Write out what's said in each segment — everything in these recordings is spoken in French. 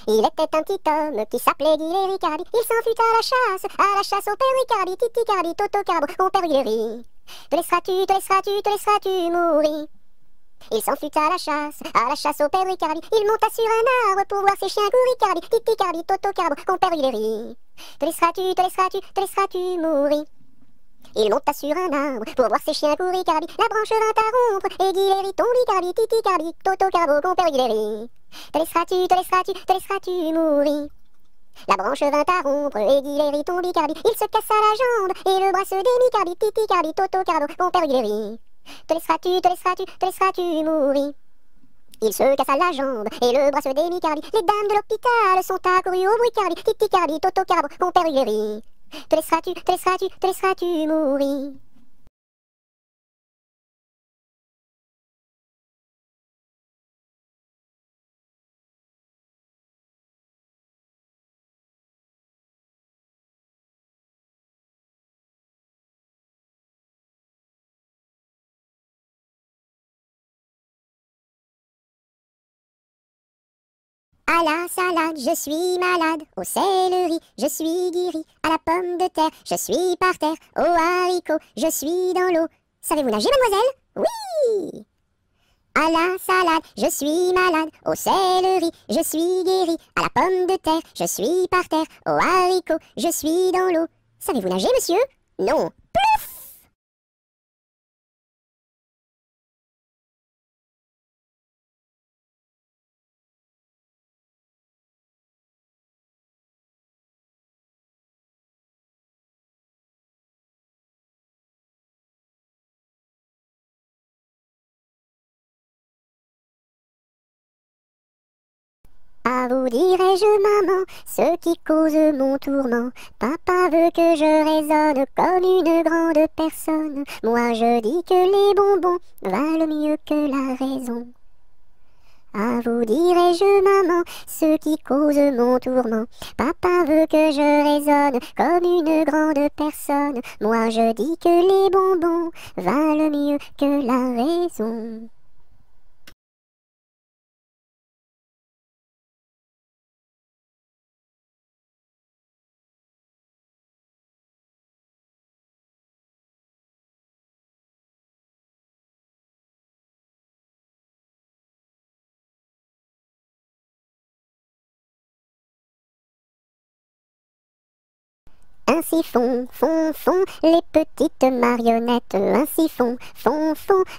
Il était un petit homme qui s'appelait Guy Ricardi. Il s'en fut à la chasse au père Ricardi, Titi Cardi, Toto Carbo, mon père Guy. Te laisseras-tu mourir. Il s'en fut à la chasse au père Ricardi. Il monta sur un arbre pour voir ses chiens courir, Ricardi, Titi Cardi, Toto Carbo, mon père Guy. Te laisseras-tu mourir. Il monta sur un arbre pour voir ses chiens courir, Ricardi. La branche vint à rompre et Guy tombe, Ricardi, Titi Cardi, Toto Carbo, mon père Guy. Te laisseras-tu mourir. La branche vint à rompre et Guy tombe, Ricardi. Il se cassa la jambe et le bras se démit, Cardi, Titi Cardi, Toto Carbo, mon père Guy. Te laisseras-tu mourir. Il se cassa la jambe et le bras se démit, Cardi. Les dames de l'hôpital sont accourues au bruit, Cardi, Titi Cardi, Toto Carbo, mon père Guy. Te laisseras-tu mourir. À la salade, je suis malade. Au céleri, je suis guéri. À la pomme de terre, je suis par terre. Au haricot, je suis dans l'eau. Savez-vous nager, mademoiselle? Oui! À la salade, je suis malade. Au céleri, je suis guéri. À la pomme de terre, je suis par terre. Au haricot, je suis dans l'eau. Savez-vous nager, monsieur? Non. Plouf! À vous dirai-je, maman, ce qui cause mon tourment. Papa veut que je raisonne comme une grande personne. Moi je dis que les bonbons valent mieux que la raison. À vous dirai-je, maman, ce qui cause mon tourment. Papa veut que je raisonne comme une grande personne. Moi je dis que les bonbons valent mieux que la raison. Ainsi font les petites marionnettes. Ainsi font,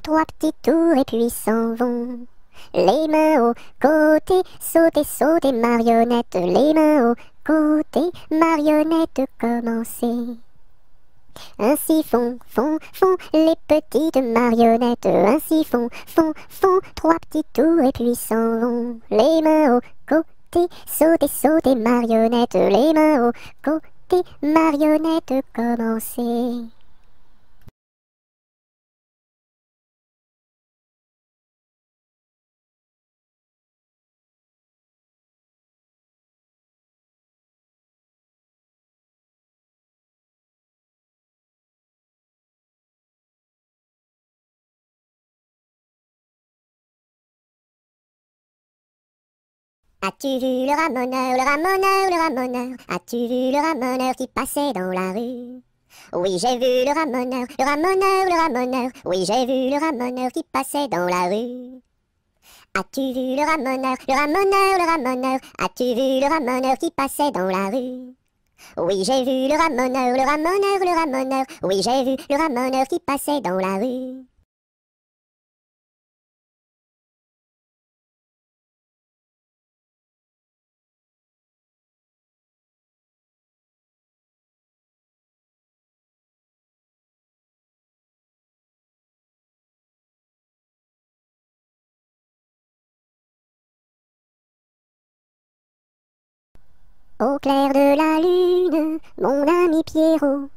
trois petits tours et puis s'en vont. Les mains au côté, sautez, marionnettes. Les mains au côté, marionnettes, commencez. Ainsi font les petites marionnettes. Ainsi font, trois petits tours et puis s'en vont. Les mains au côté, sautez, marionnettes. Les mains au côté, marionnettes, commencez. As-tu vu le ramoneur, le ramoneur, le ramoneur? As-tu vu le ramoneur qui passait dans la rue? Oui, j'ai vu le ramoneur, le ramoneur, le ramoneur. Oui, j'ai vu le ramoneur qui passait dans la rue. As-tu vu le ramoneur, le ramoneur, le ramoneur? As-tu vu le ramoneur qui passait dans la rue? Oui, j'ai vu le ramoneur, le ramoneur, le ramoneur. Oui, j'ai vu le ramoneur qui passait dans la rue. Au clair de la lune, mon ami Pierrot,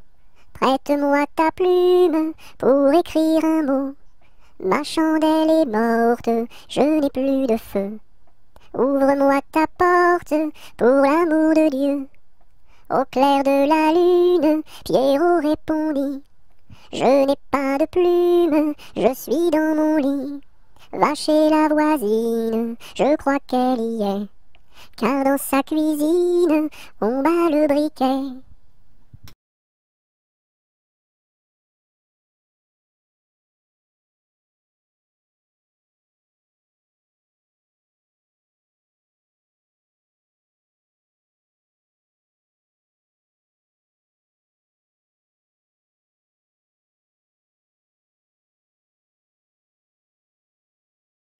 prête-moi ta plume pour écrire un mot. Ma chandelle est morte, je n'ai plus de feu. Ouvre-moi ta porte pour l'amour de Dieu. Au clair de la lune, Pierrot répondit: je n'ai pas de plume, je suis dans mon lit. Va chez la voisine, je crois qu'elle y est. car dans sa cuisine, on bat le briquet.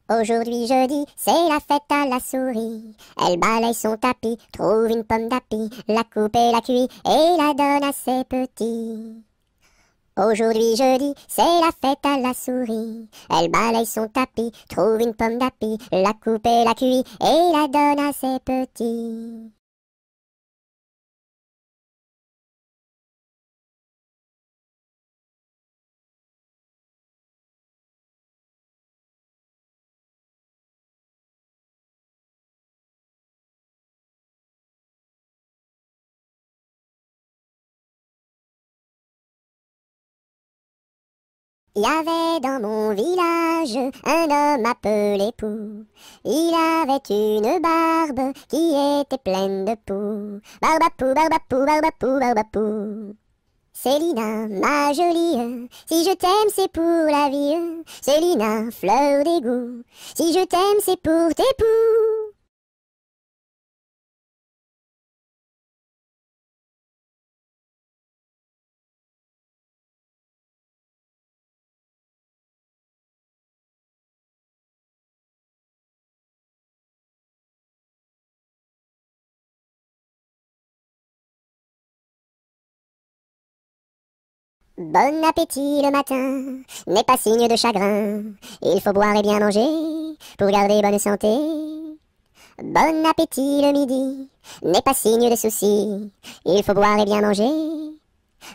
Aujourd'hui jeudi, c'est la fête à la souris. Elle balaye son tapis, trouve une pomme d'api, la coupe et la cuit et la donne à ses petits. Aujourd'hui jeudi, c'est la fête à la souris. Elle balaye son tapis, trouve une pomme d'api, la coupe et la cuit et la donne à ses petits. Il y avait dans mon village un homme appelé Pou. Il avait une barbe qui était pleine de poux. Barbapou, barbapou, barbapou, barbapou. Célina, ma jolie, si je t'aime c'est pour la vie. Célina, fleur d'égout, si je t'aime c'est pour tes poux. Bon appétit le matin, n'est pas signe de chagrin. Il faut boire et bien manger pour garder bonne santé. Bon appétit le midi, n'est pas signe de souci. Il faut boire et bien manger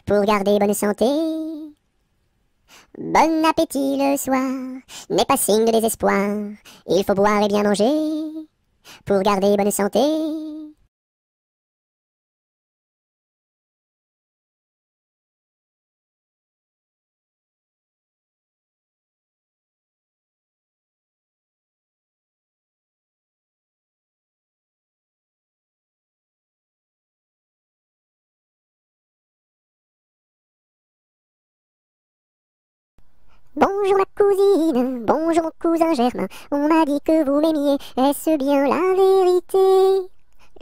pour garder bonne santé. Bon appétit le soir, n'est pas signe de désespoir. Il faut boire et bien manger pour garder bonne santé. Bonjour ma cousine, bonjour mon cousin Germain, on m'a dit que vous m'aimiez, est-ce bien la vérité?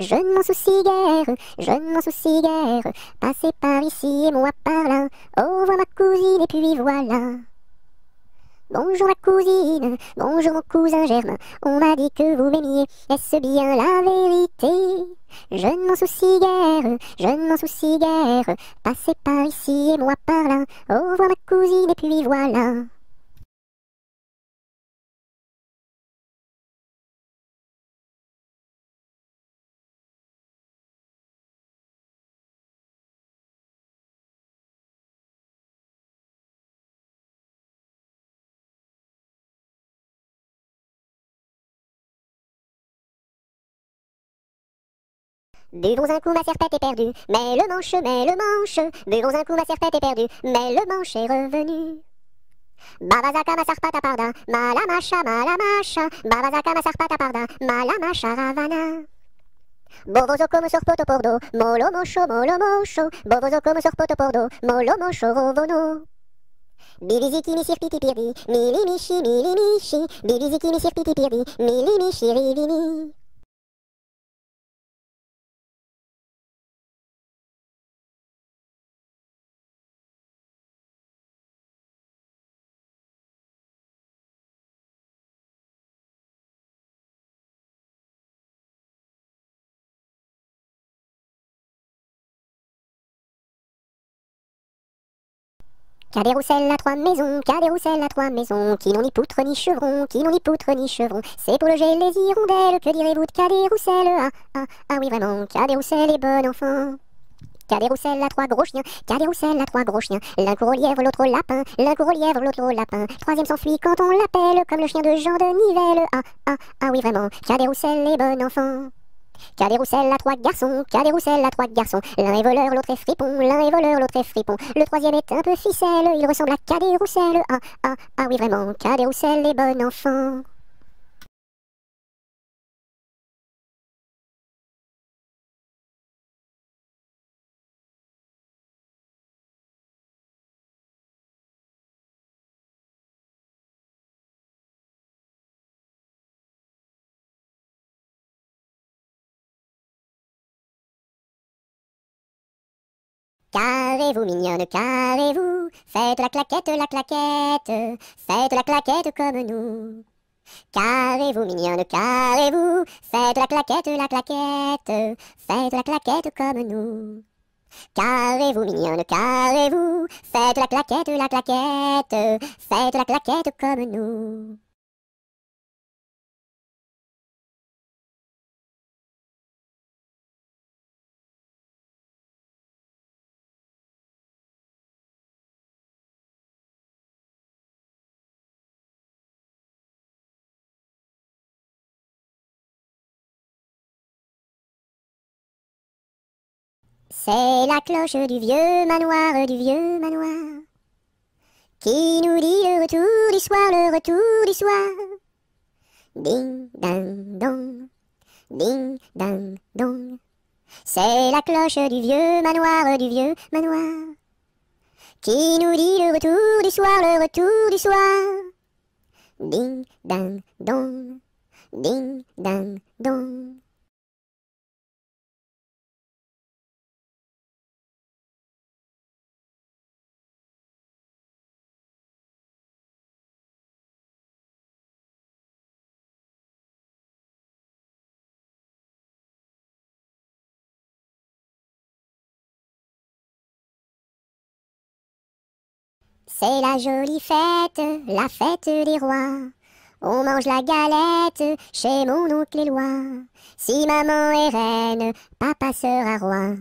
Je ne m'en soucie guère, je ne m'en soucie guère, passez par ici et moi par là, au revoir ma cousine et puis voilà. Bonjour ma cousine, bonjour mon cousin Germain, on m'a dit que vous m'aimiez, est-ce bien la vérité? Je ne m'en soucie guère, je ne m'en soucie guère, passez par ici et moi par là, au revoir ma cousine et puis voilà. Buvons un coup, ma serpette est perdue, mais le manche, buvons un coup, ma serpette est perdue, mais le manche est revenu. Babazaka ma sarpata parda, malamasha, babazaka ma sarpata parda, malamasha ravana. Bovozo como sur poto pordo, molo mocho, bovozo como sur poto pordo, molo mocho rovono. Biliziki mi sirpiti pirdi, mili michi, biliziki mi sirpiti pirdi, mili michi rivini. Cadet-Roussel a trois maisons, Cadet-Roussel a trois maisons, qui n'ont ni poutre ni chevron, qui n'ont ni poutre ni chevron. C'est pour loger les hirondelles, que direz-vous de Cadet-Roussel? Ah oui vraiment, Cadet-Roussel est bon enfant. Cadet-Roussel a trois gros chiens, Cadet-Roussel a trois gros chiens. L'un court au lièvre, l'autre au lapin, l'un court au lièvre, l'autre au lapin. Troisième s'enfuit quand on l'appelle, comme le chien de Jean de Nivelle. Ah oui vraiment, Cadet-Roussel est bon enfant. Cadet-Roussel a trois garçons, Cadet-Roussel a trois garçons. L'un est voleur, l'autre est fripon, l'un est voleur, l'autre est fripon. Le troisième est un peu ficelle, il ressemble à Cadet-Roussel. Ah oui vraiment, Cadet-Roussel est bon enfant. Carrez-vous, mignonne, carrez-vous, faites la claquette, faites la claquette comme nous. Carrez-vous, mignonne, carrez-vous, faites la claquette, faites la claquette comme nous. Carrez-vous, mignonne, carrez-vous, faites la claquette, faites la claquette comme nous. C'est la cloche du vieux manoir, qui nous dit le retour du soir, le retour du soir. Ding, dang, dong, ding, dang, dong. C'est la cloche du vieux manoir, qui nous dit le retour du soir, le retour du soir. Ding, dang, dong, ding, dang, dong. C'est la jolie fête, la fête des rois. On mange la galette chez mon oncle Éloi. Si maman est reine, papa sera roi.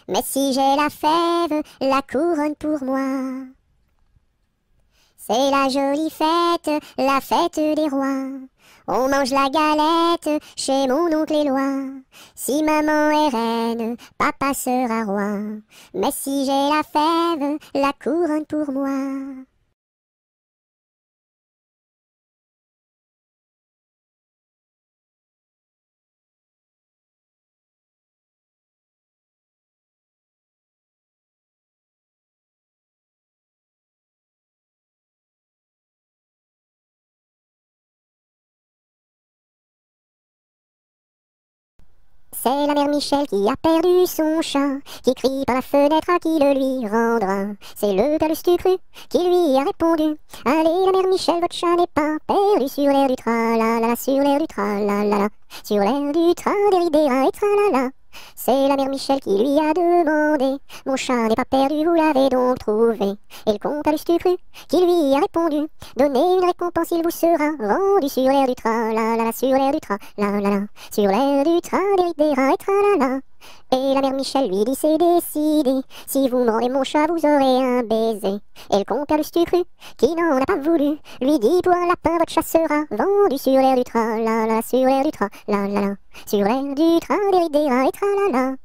Mais si j'ai la fève, la couronne pour moi. C'est la jolie fête, la fête des rois. On mange la galette chez mon oncle Éloi. Si maman est reine, papa sera roi. Mais si j'ai la fève, la couronne pour moi. C'est la mère Michel qui a perdu son chat, qui crie par la fenêtre à qui le lui rendra. C'est le père Lustucru qui lui a répondu: allez la mère Michel, votre chat n'est pas perdu sur l'air du tra-la-la-la, sur l'air du tra-la-la-la, sur l'air du tra-des-ri-des-ra et tra-la-la. C'est la mère Michel qui lui a demandé: mon chat n'est pas perdu, vous l'avez donc trouvé? Et le comte Lustucru qui lui a répondu: donnez une récompense, il vous sera rendu sur l'air du tra-la-la-la, sur l'air du tra-la-la-la, sur l'air du tra-des-ri-des-ra et tra-la-la. Et la mère Michel lui dit: c'est décidé, si vous me rendez mon chat, vous aurez un baiser. Et le comte Lustucru qui n'en a pas voulu lui dit: pour un lapin, votre chat sera vendu sur l'air du tra-la-la, sur l'air du tra-la-la-la, sur l'air du tra-des-ri-des-ra et tra-la-la.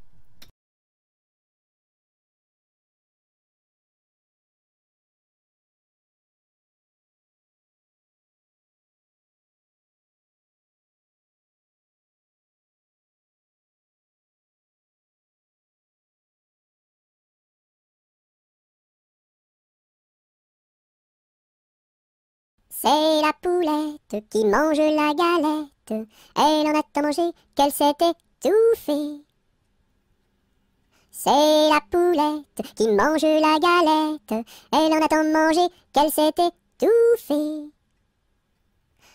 C'est la poulette qui mange la galette, elle en a tant mangé qu'elle s'est étouffée. C'est la poulette qui mange la galette, elle en a tant mangé qu'elle s'est étouffée.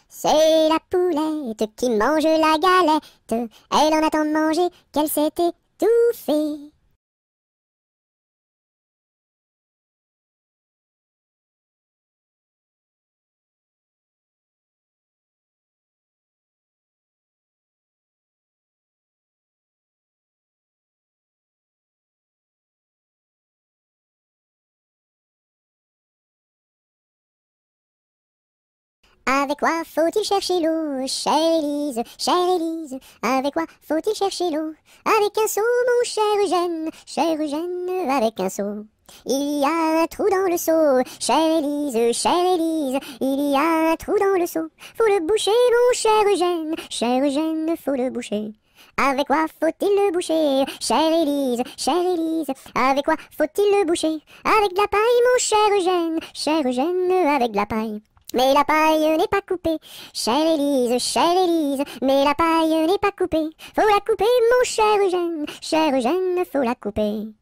C'est la poulette qui mange la galette, elle en a tant mangé qu'elle s'est étouffée. Avec quoi faut-il chercher l'eau, chère Élise, chère Élise? Avec quoi faut-il chercher l'eau? Avec un seau, mon cher Eugène, avec un seau. Il y a un trou dans le seau, chère Élise, il y a un trou dans le seau. Faut le boucher, mon cher Eugène, faut le boucher. Avec quoi faut-il le boucher, chère Élise, avec quoi faut-il le boucher? Avec de la paille, mon cher Eugène, avec de la paille. Mais la paille n'est pas coupée, chère Élise, mais la paille n'est pas coupée. Faut la couper, mon cher Eugène, faut la couper.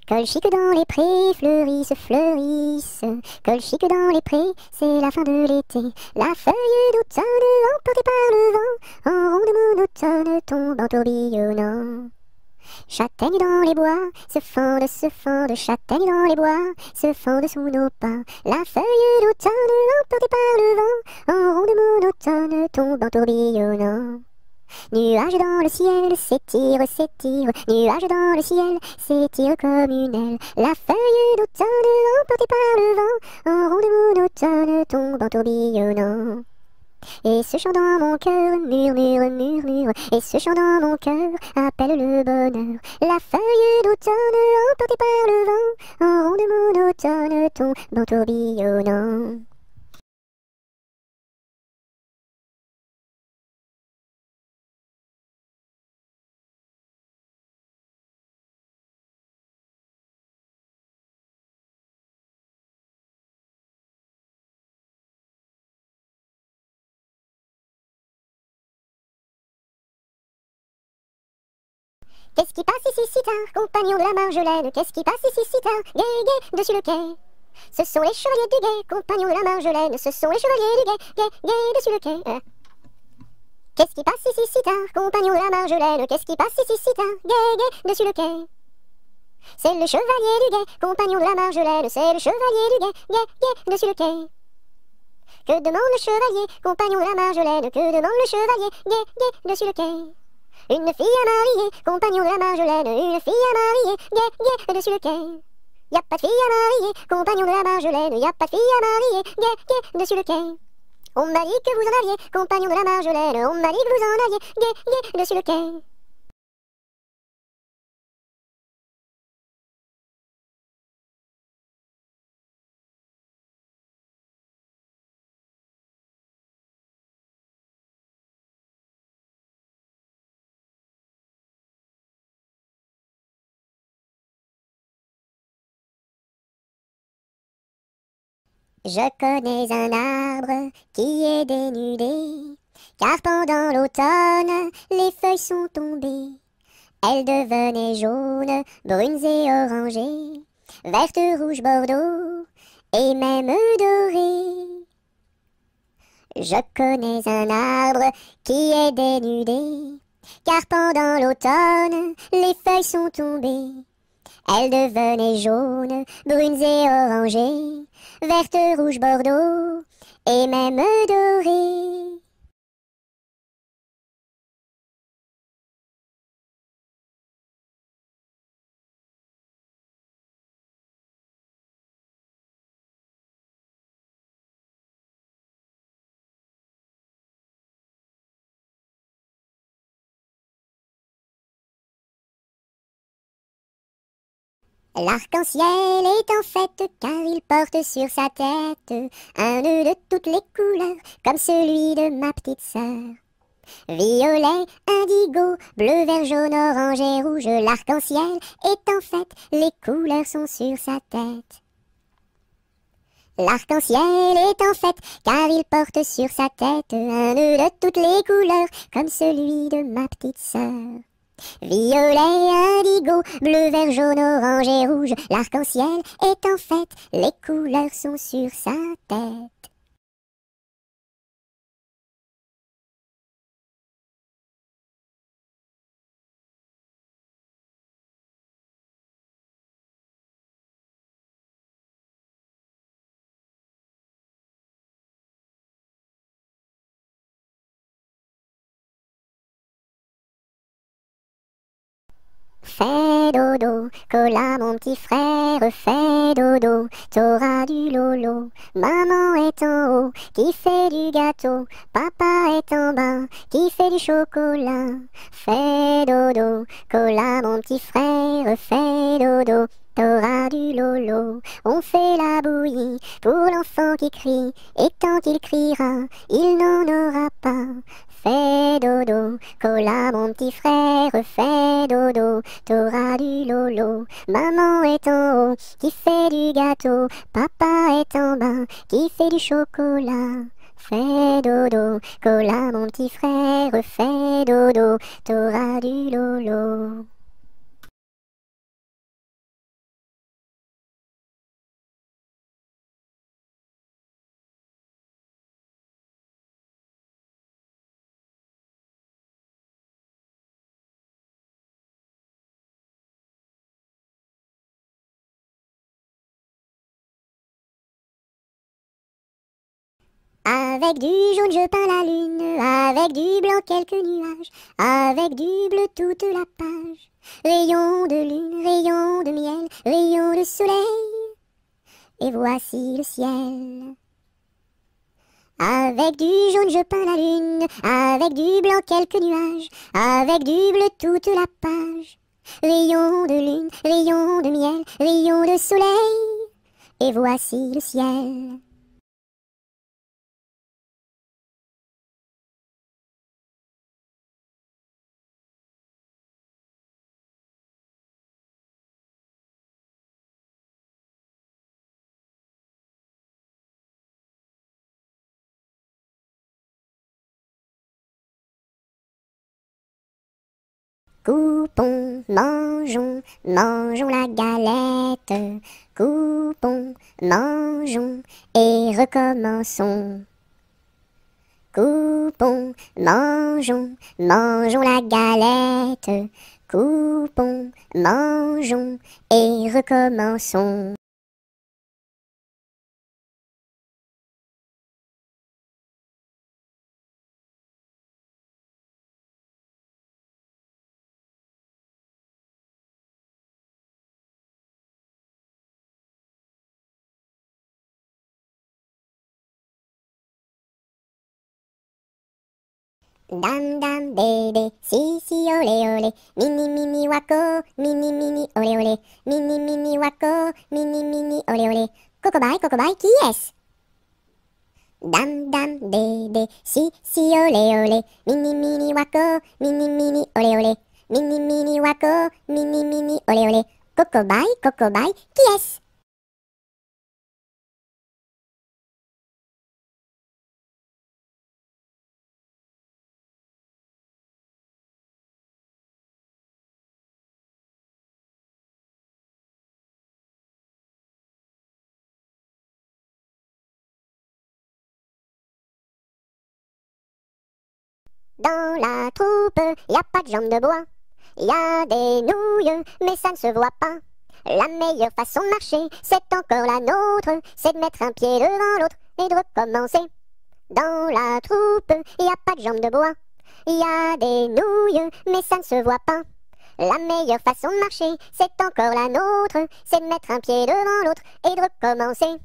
Colchique dans les prés, fleurissent, fleurissent. Colchique dans les prés, c'est la fin de l'été. La feuille d'automne, emportée par le vent, en ronde monotone, tombe en tourbillonnant. Châtaignes dans les bois, se fendent, châtaignes dans les bois, se fendent sous nos pas. La feuille d'automne, emportée par le vent, en ronde monotone, tombe en tourbillonnant. Nuages dans le ciel, s'étire, s'étire, nuages dans le ciel, s'étire comme une aile. La feuille d'automne, emportée par le vent, en ronde monotone, tombe en tourbillonnant. Et ce chant dans mon cœur murmure, murmure, et ce chant dans mon cœur appelle le bonheur. La feuille d'automne, emportée par le vent, en ronde monotone, tombe en tourbillonnant. Qu'est-ce qui passe ici si tard, compagnon de la Marjolaine? Qu'est-ce qui passe ici si tard, gai, gai, dessus le quai? Ce sont les chevaliers du guet, compagnons de la Marjolaine. Ce sont les chevaliers du guet, gai, gai, dessus le quai. Qu'est-ce qui passe ici si tard, compagnons de la Marjolaine? Qu'est-ce qui passe ici si tard, gai, gai, dessus le quai? C'est le chevalier du guet, compagnon de la Marjolaine. C'est le chevalier du guet, gai, gai, dessus le quai. Que demande le chevalier, compagnon de la Marjolaine? Que demande le chevalier, gai, gai, dessus le quai? Une fille à marier, compagnon de la Marjolaine, une fille à marier, gai, gai, dessus le quai. Y a pas de fille à marier, compagnon de la Marjolaine, y a pas de fille à marier, gai, gai, dessus le quai. On m'a dit que vous en aviez, compagnon de la Marjolaine, on m'a dit que vous en aviez, gai, gai, dessus le quai. Je connais un arbre qui est dénudé, car pendant l'automne, les feuilles sont tombées. Elles devenaient jaunes, brunes et orangées, vertes, rouges, bordeaux, et même dorées. Je connais un arbre qui est dénudé, car pendant l'automne, les feuilles sont tombées. Elles devenaient jaunes, brunes et orangées, vertes, rouges, bordeaux, et même dorées. L'arc-en-ciel est en fête car il porte sur sa tête un nœud de toutes les couleurs comme celui de ma petite sœur. Violet, indigo, bleu, vert, jaune, orange et rouge, l'arc-en-ciel est en fête, les couleurs sont sur sa tête. L'arc-en-ciel est en fête car il porte sur sa tête un nœud de toutes les couleurs comme celui de ma petite sœur. Violet, indigo, bleu, vert, jaune, orange et rouge, l'arc-en-ciel est en fête, les couleurs sont sur sa tête. Fais dodo, cola mon petit frère, fais dodo, t'auras du lolo. Maman est en haut, qui fait du gâteau, papa est en bas, qui fait du chocolat. Fais dodo, cola mon petit frère, fais dodo, t'auras du lolo. On fait la bouillie pour l'enfant qui crie, et tant qu'il criera, il n'en aura pas. Fais dodo, cola mon petit frère, fais dodo, t'auras du lolo. Maman est en haut, qui fait du gâteau, papa est en bas, qui fait du chocolat. Fais dodo, cola mon petit frère, fais dodo, t'auras du lolo. Avec du jaune je peins la lune, avec du blanc quelques nuages, avec du bleu toute la page. Rayon de lune, rayon de miel, rayon de soleil, et voici le ciel. Avec du jaune je peins la lune, avec du blanc quelques nuages, avec du bleu toute la page. Rayon de lune, rayon de miel, rayon de soleil, et voici le ciel. Coupons, mangeons, mangeons la galette. Coupons, mangeons et recommençons. Coupons, mangeons, mangeons la galette. Coupons, mangeons et recommençons. Dam dam bébé, si si olé olé, mini mini wako, mini mini olé olé, mini mini wako, mini mini olé olé. Cocobaye, qui est-ce? Dam dam bébé, si si olé olé, mini mini wako, mini mini olé olé, mini mini wako, mini mini olé olé. Cocobaye, qui est-ce? Dans la troupe, y a pas de jambes de bois. Y a des nouilles, mais ça ne se voit pas. La meilleure façon de marcher, c'est encore la nôtre. C'est de mettre un pied devant l'autre et de recommencer. Dans la troupe, y a pas de jambes de bois. Y a des nouilles, mais ça ne se voit pas. La meilleure façon de marcher, c'est encore la nôtre. C'est de mettre un pied devant l'autre et de recommencer.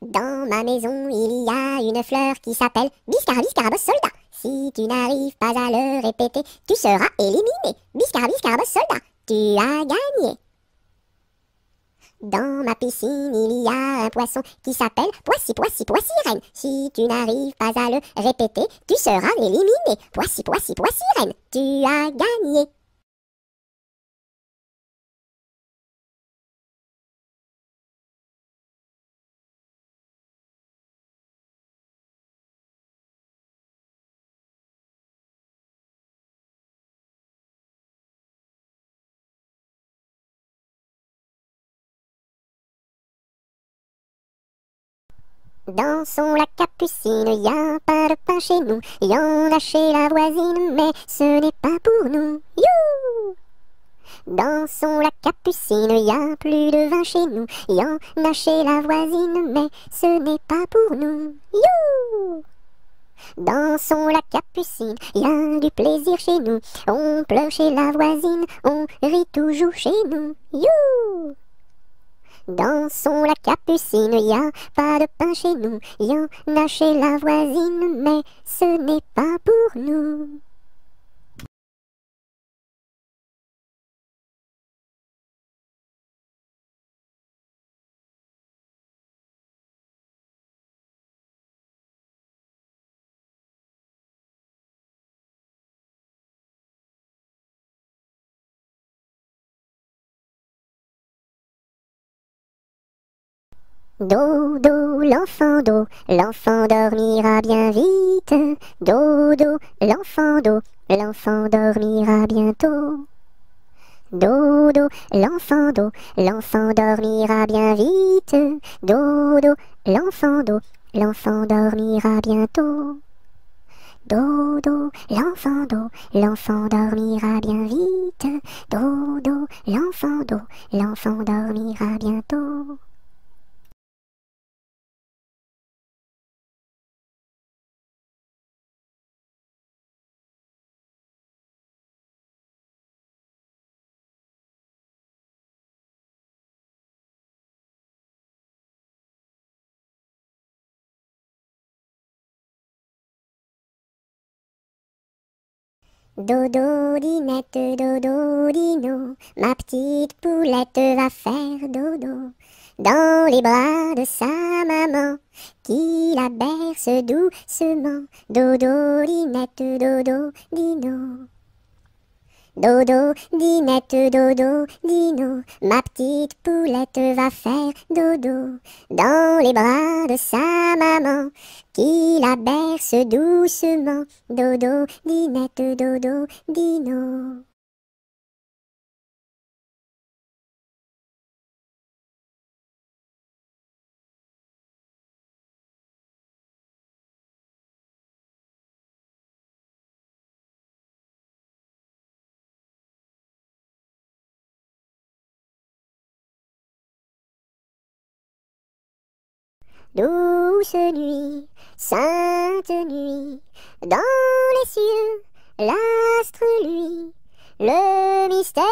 Dans ma maison, il y a une fleur qui s'appelle Biscarabos soldat. Si tu n'arrives pas à le répéter, tu seras éliminé. Biscarabos soldat, tu as gagné. Dans ma piscine, il y a un poisson qui s'appelle Poissy reine. Si tu n'arrives pas à le répéter, tu seras éliminé. Poissy reine, tu as gagné. Dansons la capucine, y a pas de pain chez nous, y en a chez la voisine, mais ce n'est pas pour nous. You! Dansons la capucine, y a plus de vin chez nous, y en a chez la voisine, mais ce n'est pas pour nous. You! Dansons la capucine, y a du plaisir chez nous, on pleure chez la voisine, on rit toujours chez nous. You! Dansons la capucine, y a pas de pain chez nous, y en a chez la voisine, mais ce n'est pas pour nous. Dodo, l'enfant dormira bien vite. Dodo, l'enfant dormira bientôt. Dodo, l'enfant dormira bien vite. Dodo, l'enfant dormira bientôt. Dodo, l'enfant dormira bien vite. Dodo, l'enfant dormira bientôt. Dodo, dinette, dodo, dino, ma petite poulette va faire dodo dans les bras de sa maman qui la berce doucement. Dodo, dinette, dodo, dino. Dodo, dinette, dodo, dino, ma petite poulette va faire dodo dans les bras de sa maman qui la berce doucement. Dodo, dinette, dodo, dino. Douce nuit, sainte nuit, dans les cieux, l'astre lui, le mystère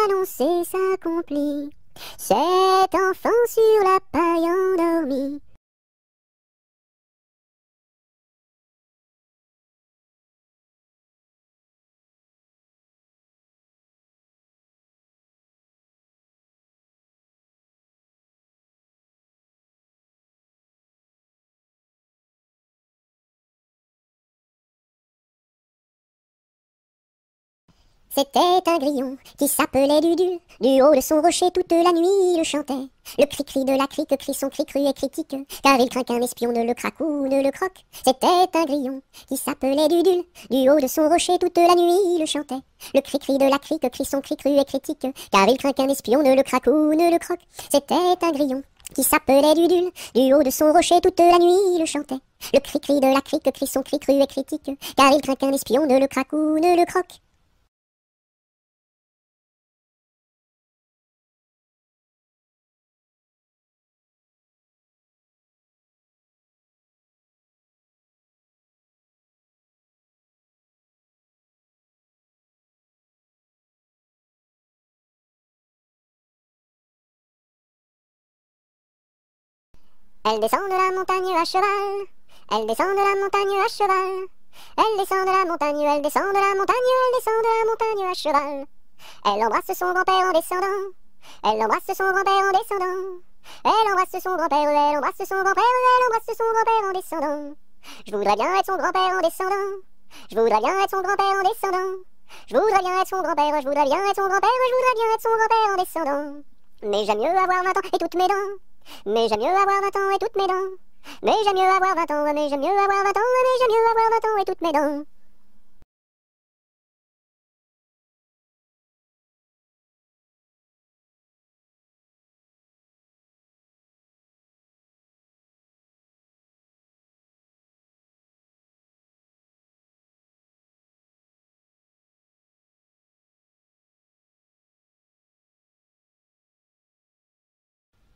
annoncé s'accomplit. Cet enfant sur la paille endormi. C'était un grillon qui s'appelait Dudule. Du haut de son rocher toute la nuit il chantait. Le cri-cri de la crique crie son cri cru et critique, car il craint qu'un espion ne le craque ou ne le croque. C'était un grillon qui s'appelait Dudule. Du haut de son rocher toute la nuit il chantait. Le cri-cri de la crique crie son cri cru et critique, car il craint qu'un espion ne le craque ou ne le croque. C'était un grillon qui s'appelait Dudule. Du haut de son rocher toute la nuit il chantait. Le cri-cri de la crique crie son cri cru et critique, car il craint qu'un espion ne le craque ou ne le croque. Elle descend de la montagne à cheval. Elle descend de la montagne à cheval. Elle descend de la montagne, elle descend de la montagne, elle descend de la montagne à cheval. Elle embrasse son grand-père en descendant. Elle embrasse son grand-père en descendant. Elle embrasse son grand-père, elle embrasse son grand-père, elle embrasse son grand-père en descendant. Je voudrais bien être son grand-père en descendant. Je voudrais bien être son grand-père en descendant. Je voudrais bien être son grand-père, je voudrais bien être son grand-père, je voudrais bien être son grand-père en descendant. Mais j'aime mieux avoir 20 ans et toutes mes dents. Mais j'aime mieux avoir 20 ans et toutes mes dents. Mais j'aime mieux avoir 20 ans, mais j'aime mieux avoir 20 ans, mais j'aime mieux avoir 20 ans et toutes mes dents.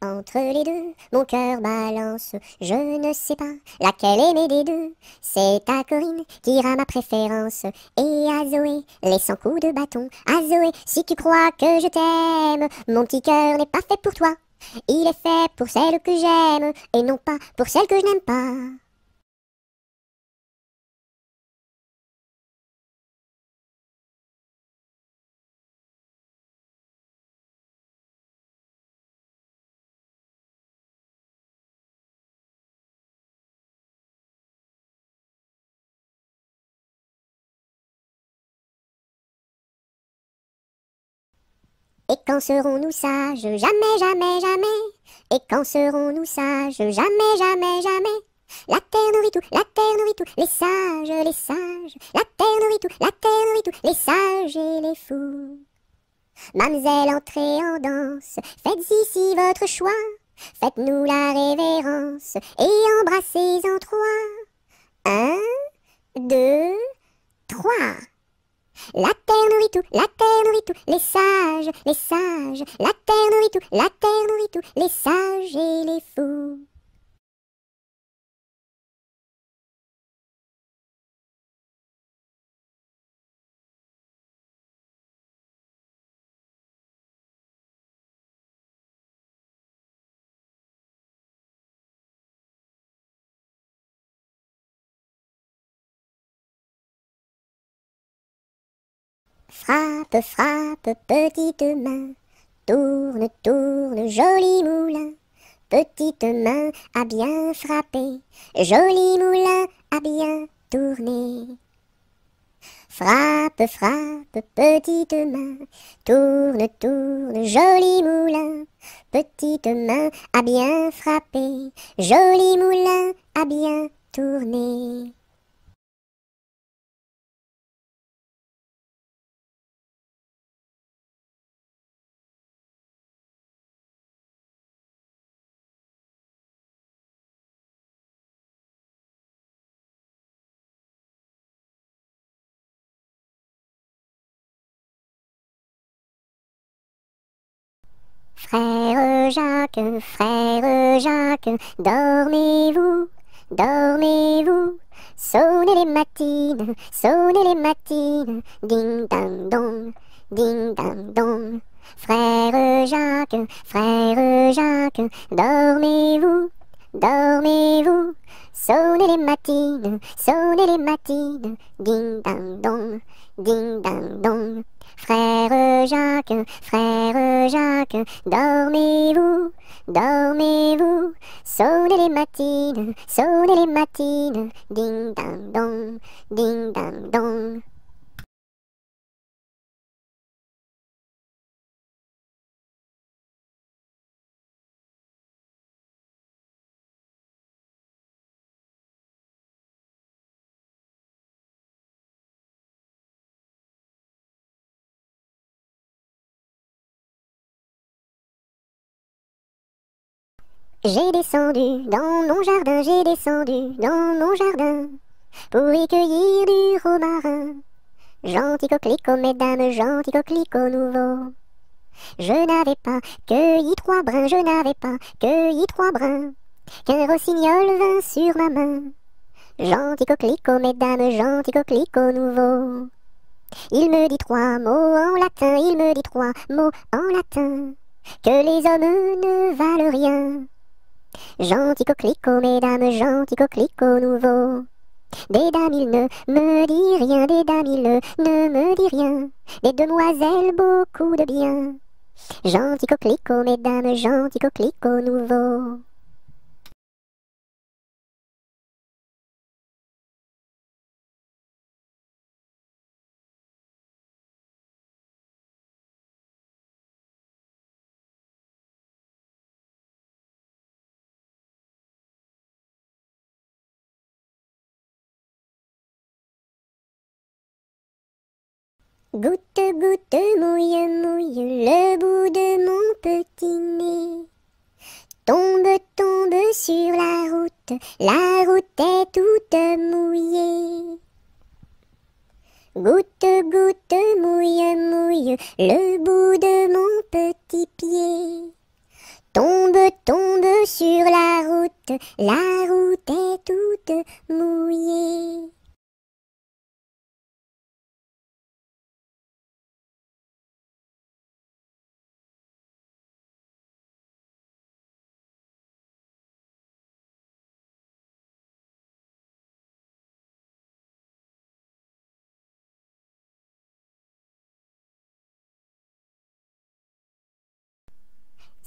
Entre les deux, mon cœur balance, je ne sais pas laquelle aimer des deux. C'est à Corinne qui ira ma préférence, et à Zoé, les 100 coups de bâton. À Zoé, si tu crois que je t'aime, mon petit cœur n'est pas fait pour toi. Il est fait pour celle que j'aime, et non pas pour celle que je n'aime pas. Et quand serons-nous sages? Jamais, jamais, jamais. Et quand serons-nous sages? Jamais, jamais, jamais. La terre nourrit tout, la terre nourrit tout, les sages, les sages. La terre nourrit tout, la terre nourrit tout, les sages et les fous. Mamselle, entrez en danse, faites ici votre choix. Faites-nous la révérence et embrassez en trois. 1, 2, 3. La terre nourrit tout, la terre nourrit tout, les sages, les sages. La terre nourrit tout, la terre nourrit tout, les sages et les fous. Frappe, frappe, petite main, tourne, tourne, joli moulin. Petite main à bien frapper, joli moulin à bien tourner. Frappe, frappe, petite main, tourne, tourne, joli moulin. Petite main à bien frapper, joli moulin à bien tourner. Frère Jacques, dormez-vous, dormez-vous. Sonnez les matines, ding dang dong, ding dang dong. Frère Jacques, dormez-vous, dormez-vous. Sonnez les matines, ding dang dong, ding dang dong. Frère Jacques, dormez-vous, dormez-vous. Sonnez les matines, ding dang dong, ding dang dong. J'ai descendu dans mon jardin, j'ai descendu dans mon jardin pour y cueillir du romarin. Gentil coquelicot, mesdames, gentil coquelicot nouveau. Je n'avais pas cueilli 3 brins, je n'avais pas cueilli 3 brins, qu'un rossignol vint sur ma main. Gentil coquelicot, mesdames, gentil coquelicot nouveau. Il me dit 3 mots en latin, il me dit 3 mots en latin, que les hommes ne valent rien. Gentil coquelicot, mesdames, gentil coquelicot nouveau. Des dames, il ne me dit rien, des dames, il ne me dit rien. Des demoiselles, beaucoup de bien. Gentil coquelicot, mesdames, gentil coquelicot nouveau. Goutte, goutte, mouille, mouille le bout de mon petit nez. Tombe, tombe sur la route est toute mouillée. Goutte, goutte, mouille, mouille le bout de mon petit pied. Tombe, tombe sur la route est toute mouillée.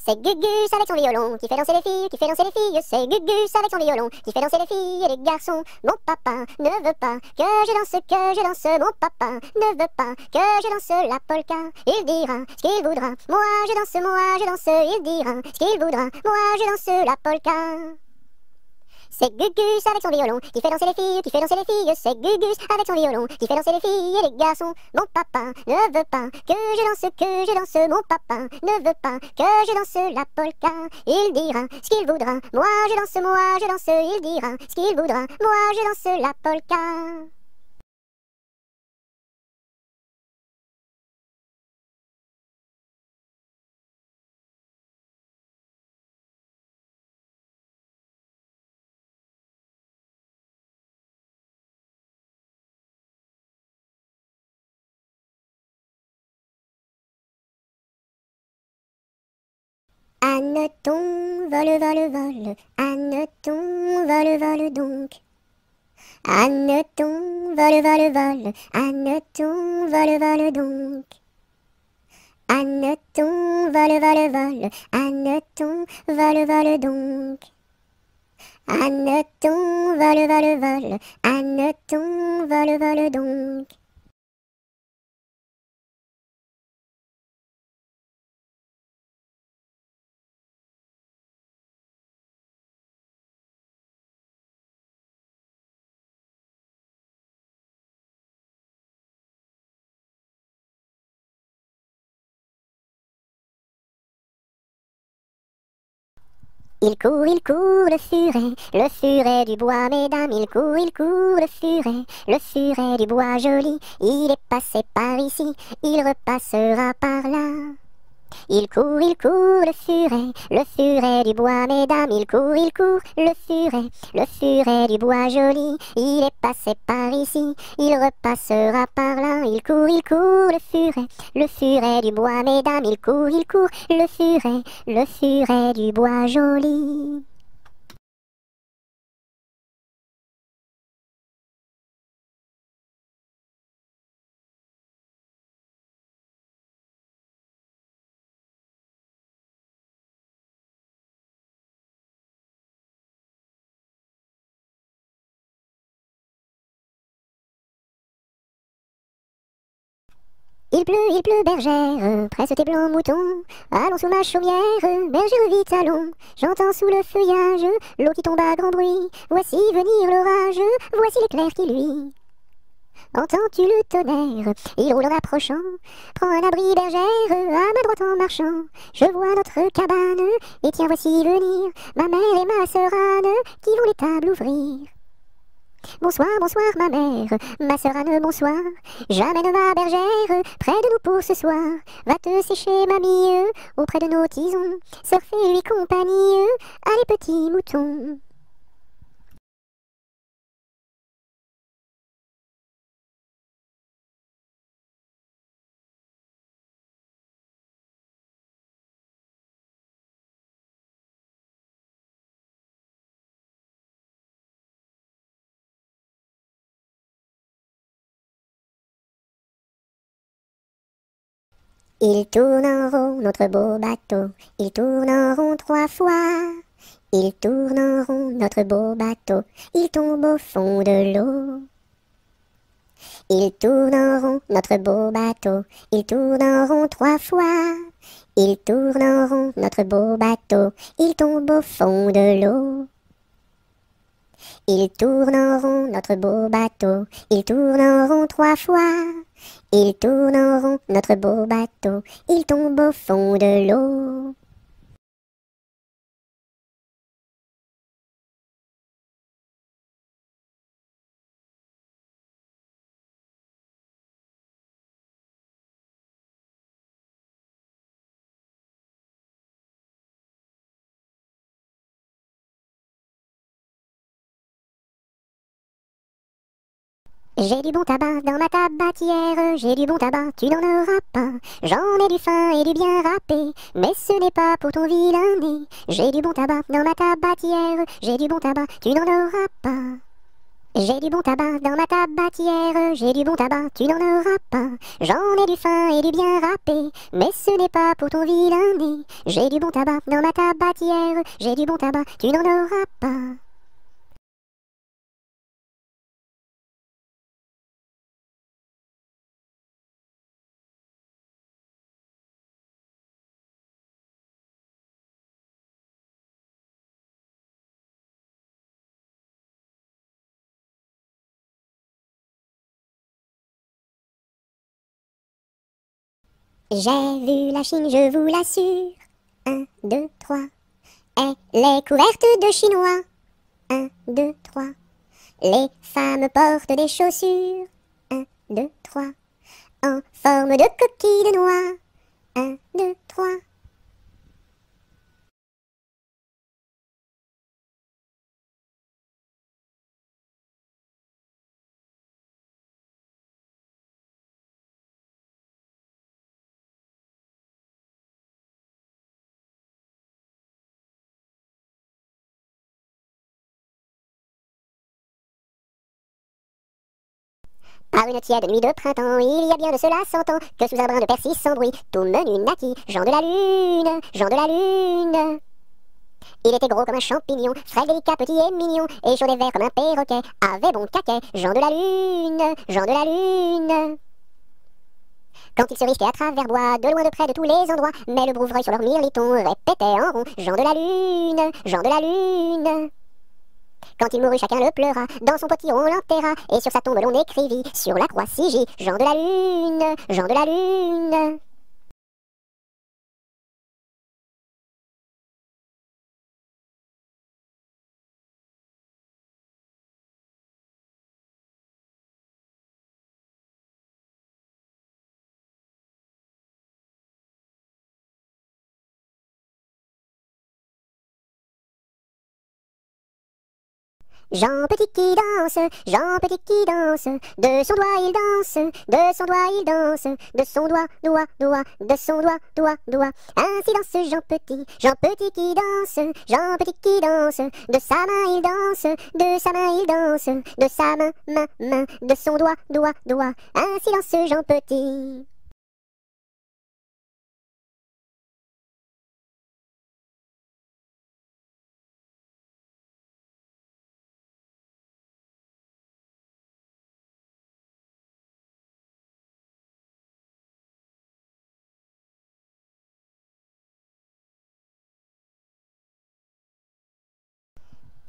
C'est Gugus avec son violon qui fait danser les filles, qui fait danser les filles. C'est Gugus avec son violon qui fait danser les filles et les garçons. Mon papa ne veut pas que je danse, Mon papa ne veut pas que je danse la polka. Il dira ce qu'il voudra, moi je danse, il dira ce qu'il voudra, moi je danse la polka. C'est Gugus avec son violon qui fait danser les filles, qui fait danser les filles. C'est Gugus avec son violon qui fait danser les filles et les garçons. Mon papa ne veut pas que je danse. Mon papa ne veut pas que je danse la polka. Il dira ce qu'il voudra. Moi je danse. Il dira ce qu'il voudra. Moi je danse la polka. Anneton, vole, vole, vole, Anneton, vole, vole donc. Anneton, vole, vole, vole, Anneton, vole, vole donc. Anneton, vole, vole, vole, Anneton, vole, vole donc. Anneton, vole, vole, vole, Anneton, vole, vole donc. Il court, le furet du bois, mesdames, il court, le furet du bois joli, il est passé par ici, il repassera par là. Il court, le furet du bois, mesdames, il court, le furet du bois joli, il est passé par ici, il repassera par là. Il court, le furet du bois, mesdames, il court, le furet du bois joli. Il pleut, bergère, presse tes blancs moutons. Allons sous ma chaumière, bergère vite allons. J'entends sous le feuillage l'eau qui tombe à grand bruit. Voici venir l'orage, voici l'éclair qui luit. Entends-tu le tonnerre? Il roule en approchant. Prends un abri, bergère, à ma droite en marchant. Je vois notre cabane, et tiens voici venir ma mère et ma sœur Anne, qui vont les tables ouvrir. Bonsoir, bonsoir ma mère, ma sœur Anne, bonsoir. J'amène ma bergère près de nous pour ce soir. Va te sécher mamie, auprès de nos tisons. Sœur fais-lui compagnie, allez petits moutons. Il tourne en rond notre beau bateau, il tourne en rond 3 fois. Il tourne en rond notre beau bateau, il tombe au fond de l'eau. Il tourne en rond notre beau bateau, il tourne en rond 3 fois. Il tourne en rond notre beau bateau, il tombe au fond de l'eau. Il tourne en rond notre beau bateau, il tourne en rond 3 fois. Il tourne en rond notre beau bateau, il tombe au fond de l'eau. J'ai du bon tabac dans ma tabatière, j'ai du bon tabac, tu n'en auras pas. J'en ai du fin et du bien râpé, mais ce n'est pas pour ton vilain nez. J'ai du bon tabac dans ma tabatière, j'ai du bon tabac, tu n'en auras pas. J'ai du bon tabac dans ma tabatière, j'ai du bon tabac, tu n'en auras pas. J'en ai du fin et du bien râpé, mais ce n'est pas pour ton vilain nez. J'ai du bon tabac dans ma tabatière, j'ai du bon tabac, tu n'en auras pas. J'ai vu la Chine, je vous l'assure. 1, 2, 3. Elle est couverte de chinois. 1, 2, 3. Les femmes portent des chaussures. 1, 2, 3. En forme de coquille de noix. 1, 2, 3. Par une tiède nuit de printemps, il y a bien de cela 100 ans, que sous un brin de persil sans bruit, tout menu naquit, Jean de la Lune, Jean de la Lune. Il était gros comme un champignon, frais, délicat, petit et mignon, et chaud et vert comme un perroquet, avait bon caquet, Jean de la Lune, Jean de la Lune. Quand il se risquait à travers bois, de loin de près de tous les endroits, mais le brouvreuil sur leur mirliton répétait en rond, Jean de la Lune, Jean de la Lune. Quand il mourut, chacun le pleura, dans son potiron on l'enterra, et sur sa tombe l'on écrivit, sur la croix sigil, Jean de la Lune, Jean de la Lune. Jean Petit qui danse, Jean Petit qui danse, de son doigt il danse, de son doigt il danse, de son doigt, doigt, doigt, de son doigt, doigt, doigt. Ainsi danse Jean Petit qui danse, Jean Petit qui danse, de sa main il danse, de sa main il danse, de sa main, main, main, de son doigt, doigt, doigt. Ainsi danse Jean Petit.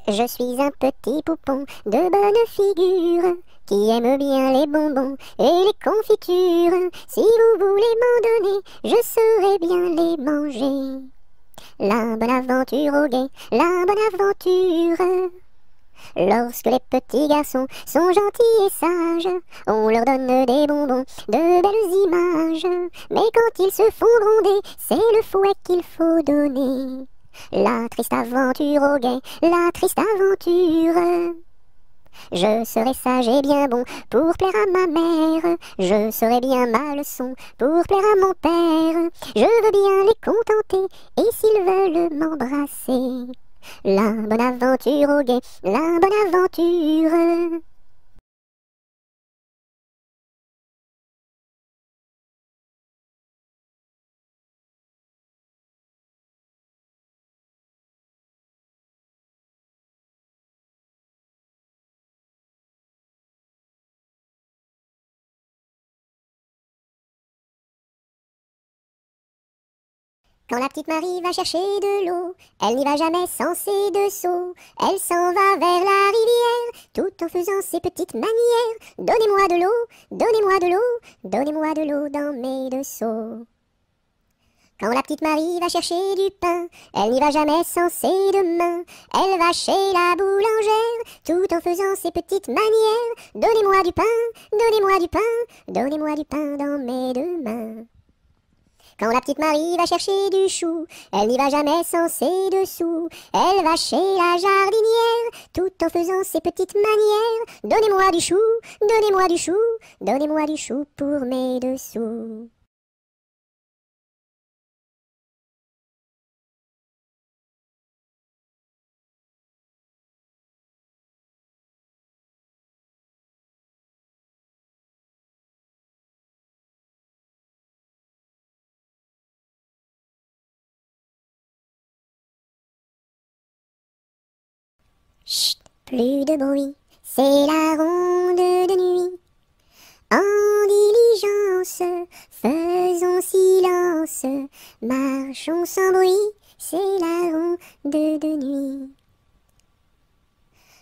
Je suis un petit poupon de bonne figure qui aime bien les bonbons et les confitures. Si vous voulez m'en donner, je saurai bien les manger. La bonne aventure au guet, la bonne aventure. Lorsque les petits garçons sont gentils et sages, on leur donne des bonbons, de belles images. Mais quand ils se font gronder, c'est le fouet qu'il faut donner. La triste aventure au guet, la triste aventure. Je serai sage et bien bon pour plaire à ma mère. Je saurai bien ma leçon pour plaire à mon père. Je veux bien les contenter et s'ils veulent m'embrasser. La bonne aventure au guet, la bonne aventure. Quand la petite Marie va chercher de l'eau, elle n'y va jamais sans ses deux seaux. Elle s'en va vers la rivière, tout en faisant ses petites manières. Donnez-moi de l'eau, donnez-moi de l'eau, donnez-moi de l'eau dans mes deux seaux. Quand la petite Marie va chercher du pain, elle n'y va jamais sans ses deux mains. Elle va chez la boulangère, tout en faisant ses petites manières. Donnez-moi du pain, donnez-moi du pain, donnez-moi du pain dans mes deux mains. Quand la petite Marie va chercher du chou, elle n'y va jamais sans ses dessous. Elle va chez la jardinière, tout en faisant ses petites manières. Donnez-moi du chou, donnez-moi du chou, donnez-moi du chou pour mes dessous. Chut, plus de bruit, c'est la ronde de nuit. En diligence, faisons silence, marchons sans bruit, c'est la ronde de nuit.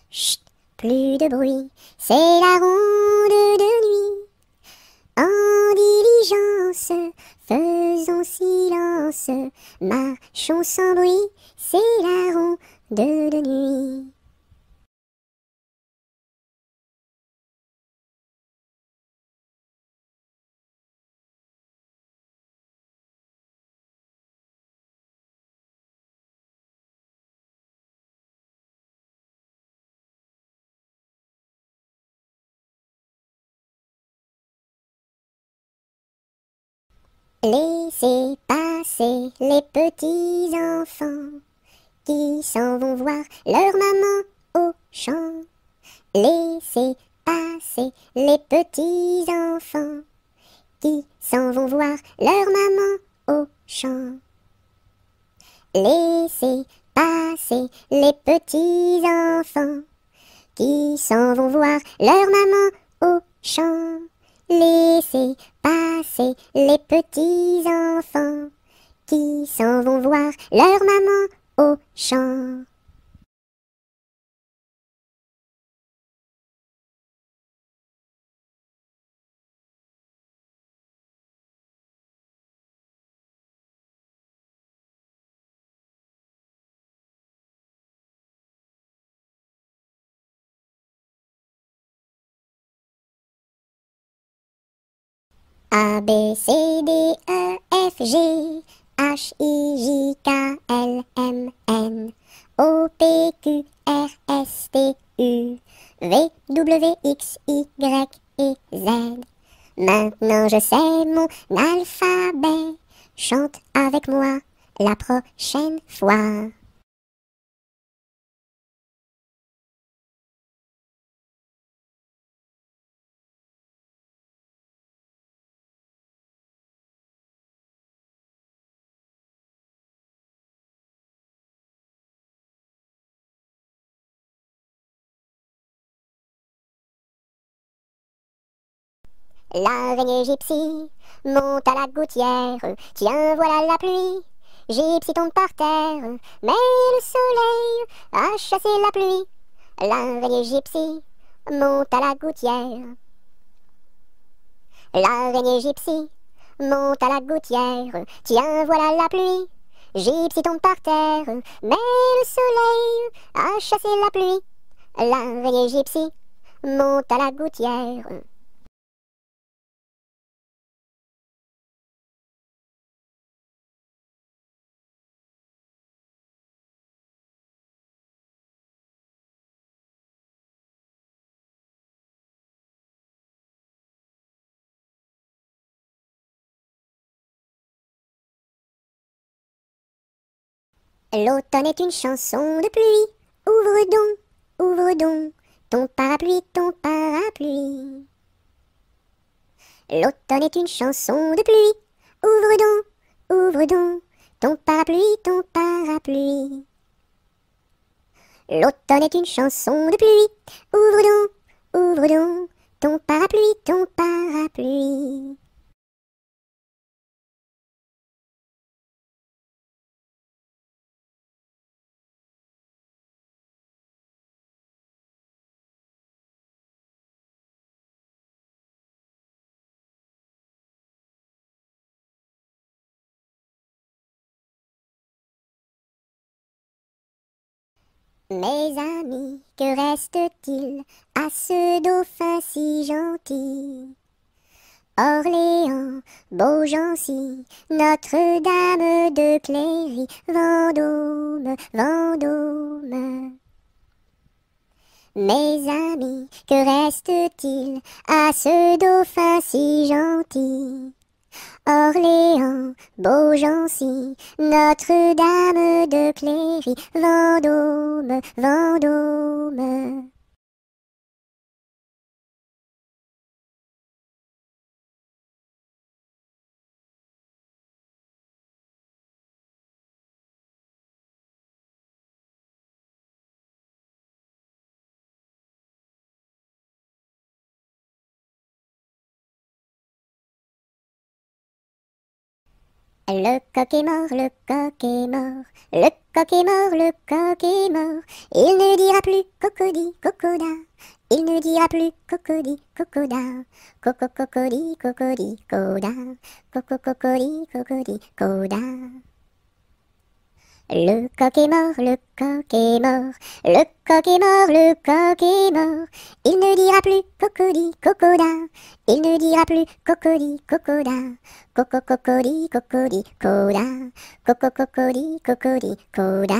Chut, plus de bruit, c'est la ronde de nuit. En diligence, faisons silence, marchons sans bruit, c'est la ronde de nuit. Laissez passer les petits enfants qui s'en vont voir leur maman au champ. Laissez passer les petits enfants qui s'en vont voir leur maman au champ. Laissez passer les petits enfants qui s'en vont voir leur maman au champ. Laissez passer les petits enfants qui s'en vont voir leur maman au champ. A, B, C, D, E, F, G, H, I, J, K, L, M, N, O, P, Q, R, S, T, U, V, W, X, Y et Z. Maintenant je sais mon alphabet, chante avec moi la prochaine fois. L'araignée gypsy monte à la gouttière, tiens voilà la pluie. Gypsy tombe par terre, mais le soleil a chassé la pluie. L'araignée gypsy monte à la gouttière. L'araignée gypsy monte à la gouttière, tiens voilà la pluie. Gypsy tombe par terre, mais le soleil a chassé la pluie. L'araignée gypsy monte à la gouttière. L'automne est une chanson de pluie. Ouvre donc, ton parapluie, ton parapluie. L'automne est une chanson de pluie. Ouvre donc, ton parapluie, ton parapluie. L'automne est une chanson de pluie. Ouvre donc, ton parapluie, ton parapluie. Mes amis, que reste-t-il à ce dauphin si gentil? Orléans, Beaugency, Notre-Dame de Cléry, Vendôme, Vendôme. Mes amis, que reste-t-il à ce dauphin si gentil? Orléans, Beaugency, Notre-Dame de Cléry, Vendôme, Vendôme. Le coq est mort, le coq est mort, le coq est mort, le coq est mort. Il ne dira plus cocody, cocoda. Il ne dira plus cocody, cocoda, coco cocody, cocody, coda, coco cocody, cocody, coda. Le coq est mort, le coq est mort, le coq est mort, le coq est mort. Il ne dira plus cocody, cocoda, il ne dira plus cocody, cocoda, coco cocody, cocody, coda, coco cocody, cocody, coda.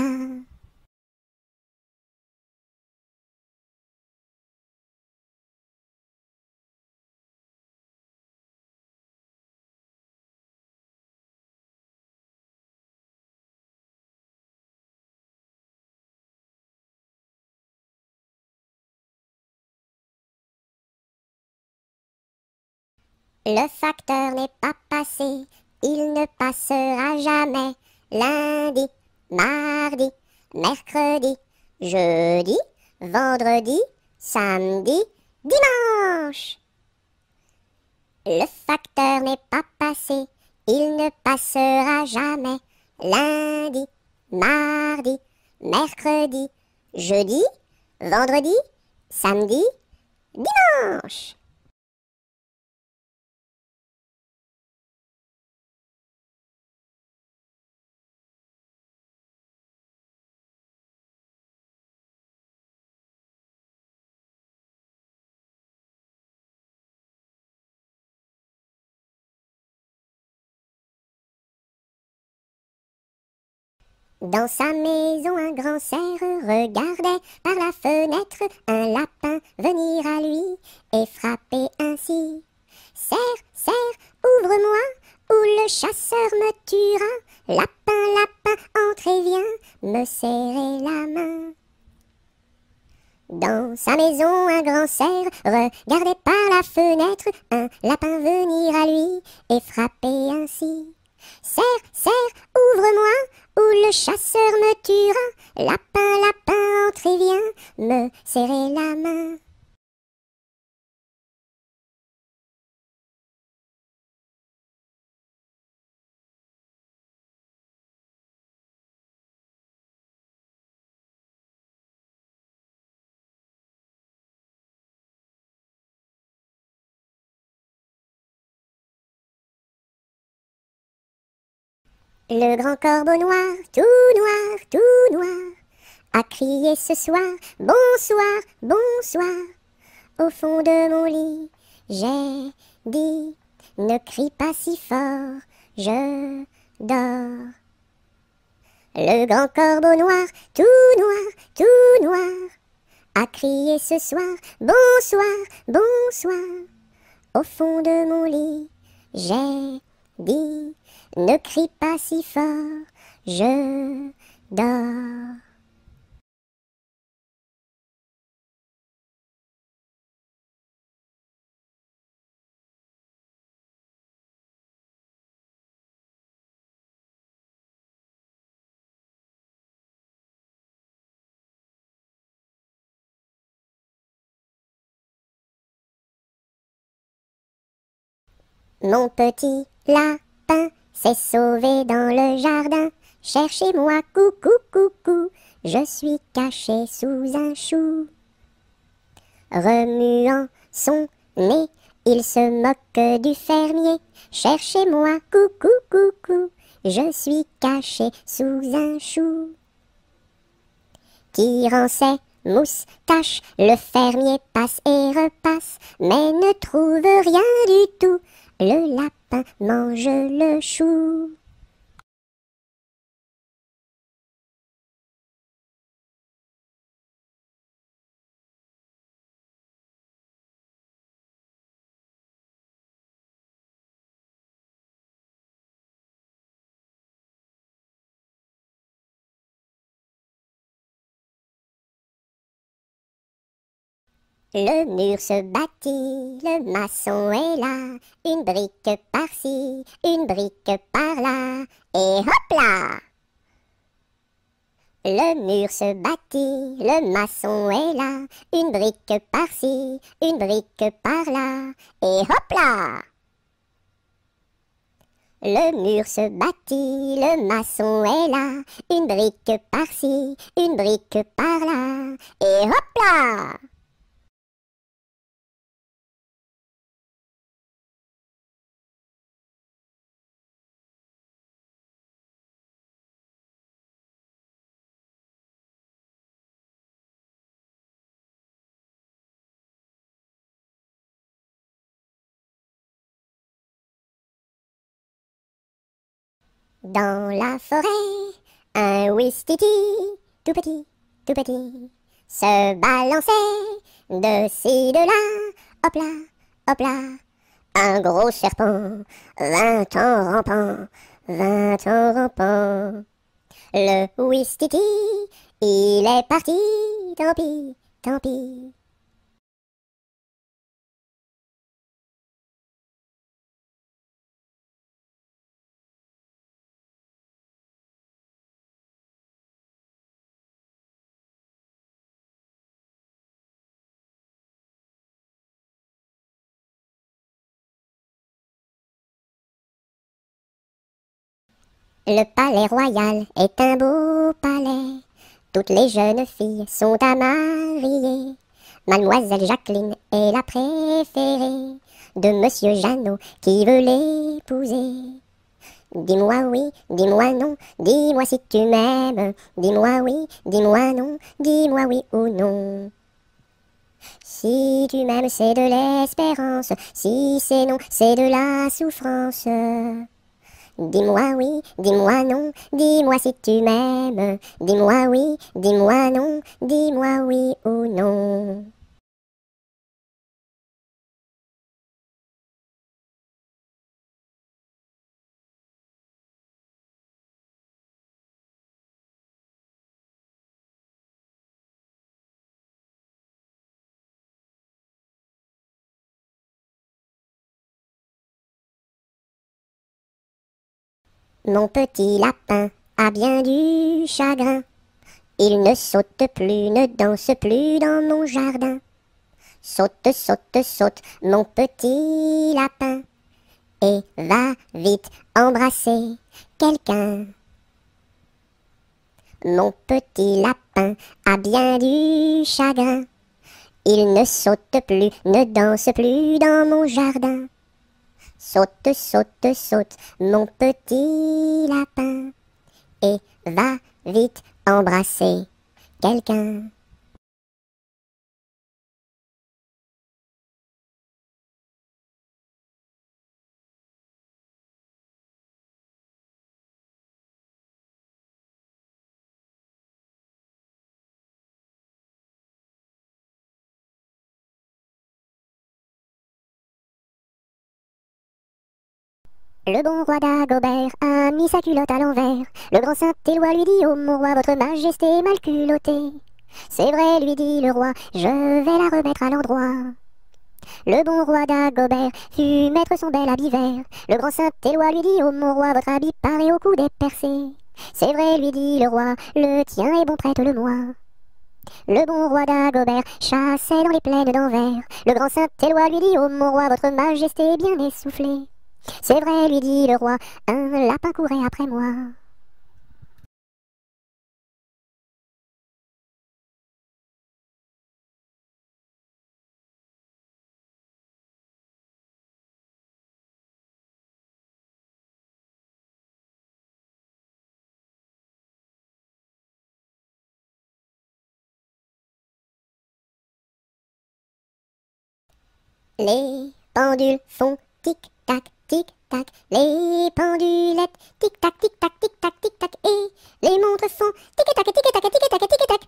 Le facteur n'est pas passé, il ne passera jamais. Lundi, mardi, mercredi, jeudi, vendredi, samedi, dimanche. Le facteur n'est pas passé, il ne passera jamais. Lundi, mardi, mercredi, jeudi, vendredi, samedi, dimanche. Dans sa maison, un grand cerf regardait par la fenêtre un lapin venir à lui et frapper ainsi. Cerf, cerf, ouvre-moi, ou le chasseur me tuera. Lapin, lapin, entre et viens me serrer la main. Dans sa maison, un grand cerf regardait par la fenêtre un lapin venir à lui et frapper ainsi. Cerf, cerf, ouvre-moi, ou le chasseur me tuera. Lapin, lapin, entre et viens me serrer la main. Le grand corbeau noir, tout noir, a crié ce soir, bonsoir, bonsoir. Au fond de mon lit, j'ai dit, ne crie pas si fort, je dors. Le grand corbeau noir, tout noir, a crié ce soir, bonsoir, bonsoir. Au fond de mon lit, j'ai dit, ne crie pas si fort, je dors. Mon petit lapin s'est sauvé dans le jardin. Cherchez-moi, coucou, coucou, je suis caché sous un chou. Remuant son nez, il se moque du fermier. Cherchez-moi, coucou, coucou, je suis caché sous un chou. Tirant ses moustaches, le fermier passe et repasse, mais ne trouve rien du tout. Le lapin mange le chou. Le mur se bâtit, le maçon est là, une brique par-ci, une brique par-là, et hop là! Le mur se bâtit, le maçon est là, une brique par-ci, une brique par-là, et hop là! Le mur se bâtit, le maçon est là, une brique par-ci, une brique par-là, et hop là! Dans la forêt, un ouistiti, tout petit, se balançait de ci, de là, hop là, hop là. Un gros serpent vint en rampant, vint en rampant. Le ouistiti, il est parti, tant pis, tant pis. Le palais royal est un beau palais. Toutes les jeunes filles sont à marier. Mademoiselle Jacqueline est la préférée de Monsieur Jeannot qui veut l'épouser. Dis-moi oui, dis-moi non, dis-moi si tu m'aimes. Dis-moi oui, dis-moi non, dis-moi oui ou non. Si tu m'aimes, c'est de l'espérance. Si c'est non, c'est de la souffrance. Dis-moi oui, dis-moi non, dis-moi si tu m'aimes. Dis-moi oui, dis-moi non, dis-moi oui ou non. Mon petit lapin a bien du chagrin. Il ne saute plus, ne danse plus dans mon jardin. Saute, saute, saute, mon petit lapin, et va vite embrasser quelqu'un. Mon petit lapin a bien du chagrin. Il ne saute plus, ne danse plus dans mon jardin. Saute, saute, saute, mon petit lapin, et va vite embrasser quelqu'un. Le bon roi d'Agobert a mis sa culotte à l'envers. Le grand Saint-Éloi lui dit: oh mon roi, votre majesté est mal culottée. C'est vrai, lui dit le roi, je vais la remettre à l'endroit. Le bon roi d'Agobert fut mettre son bel habit vert. Le grand Saint-Éloi lui dit: oh mon roi, votre habit paraît au cou des percés. C'est vrai, lui dit le roi, le tien est bon, prête-le-moi. Le bon roi d'Agobert chassait dans les plaines d'Anvers. Le grand Saint-Éloi lui dit: oh mon roi, votre majesté est bien essoufflée. C'est vrai, lui dit le roi, un lapin courait après moi. Les pendules font tic-tac, tic-tac, les pendulettes tic-tac, tic-tac, tic-tac, tic-tac, et les montres font tic-tac, tic-tac, tic-tac, tic-tac.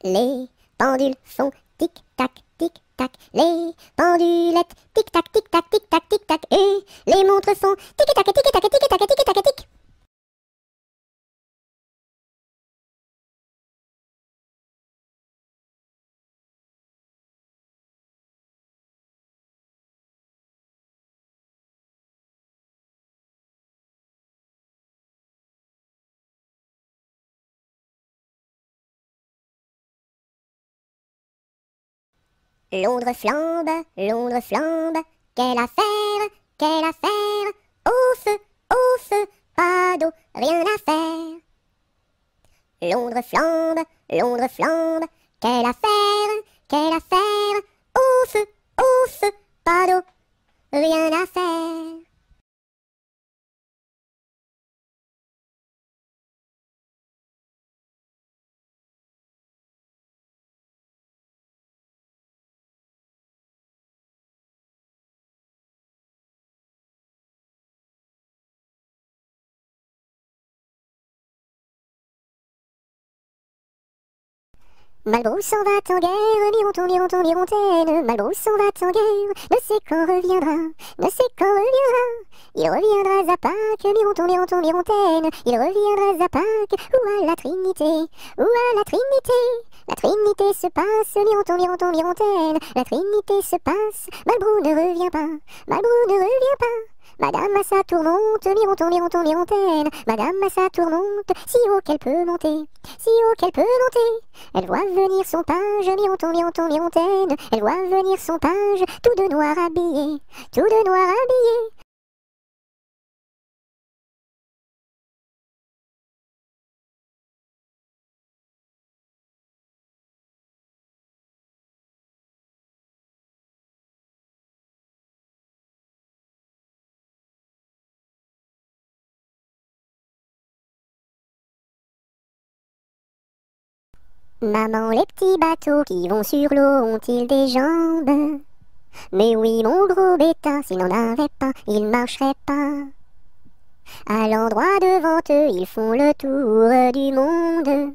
Les pendules font tic-tac, tic-tac, les pendulettes tic-tac, tic-tac, tic-tac, tic-tac, et les montres font tic-tac, tic-tac, tic-tac, tic-tac, tic. Londres flambe, Londres flambe, quelle affaire, au feu, pas d'eau, rien à faire. Londres flambe, Londres flambe, quelle affaire, au feu, pas d'eau, rien à faire. Malbrousse s'en va en guerre, mironton, mironton, mirontaine. Malbrousse s'en va en guerre, ne sait quand reviendra, ne sait quand reviendra. Il reviendra à Pâques, mironton, mironton, mirontaine. Il reviendra à Pâques, ou à la Trinité, ou à la Trinité. La Trinité se passe, mironton, mironton, mirontaine. La Trinité se passe, Malbrou ne revient pas, Malbrou ne revient pas. Madame à sa tourmente, mironton, mironton, mirontaine. Madame à sa tourmente, si haut qu'elle peut monter, si haut qu'elle peut monter. Elle voit venir son page, mironton, mironton, mirontaine. Elle voit venir son page, tout de noir habillé, tout de noir habillé. Maman, les petits bateaux qui vont sur l'eau ont-ils des jambes? Mais oui, mon gros bêta, s'il n'en avait pas, il marcherait pas. À l'endroit devant eux, ils font le tour du monde.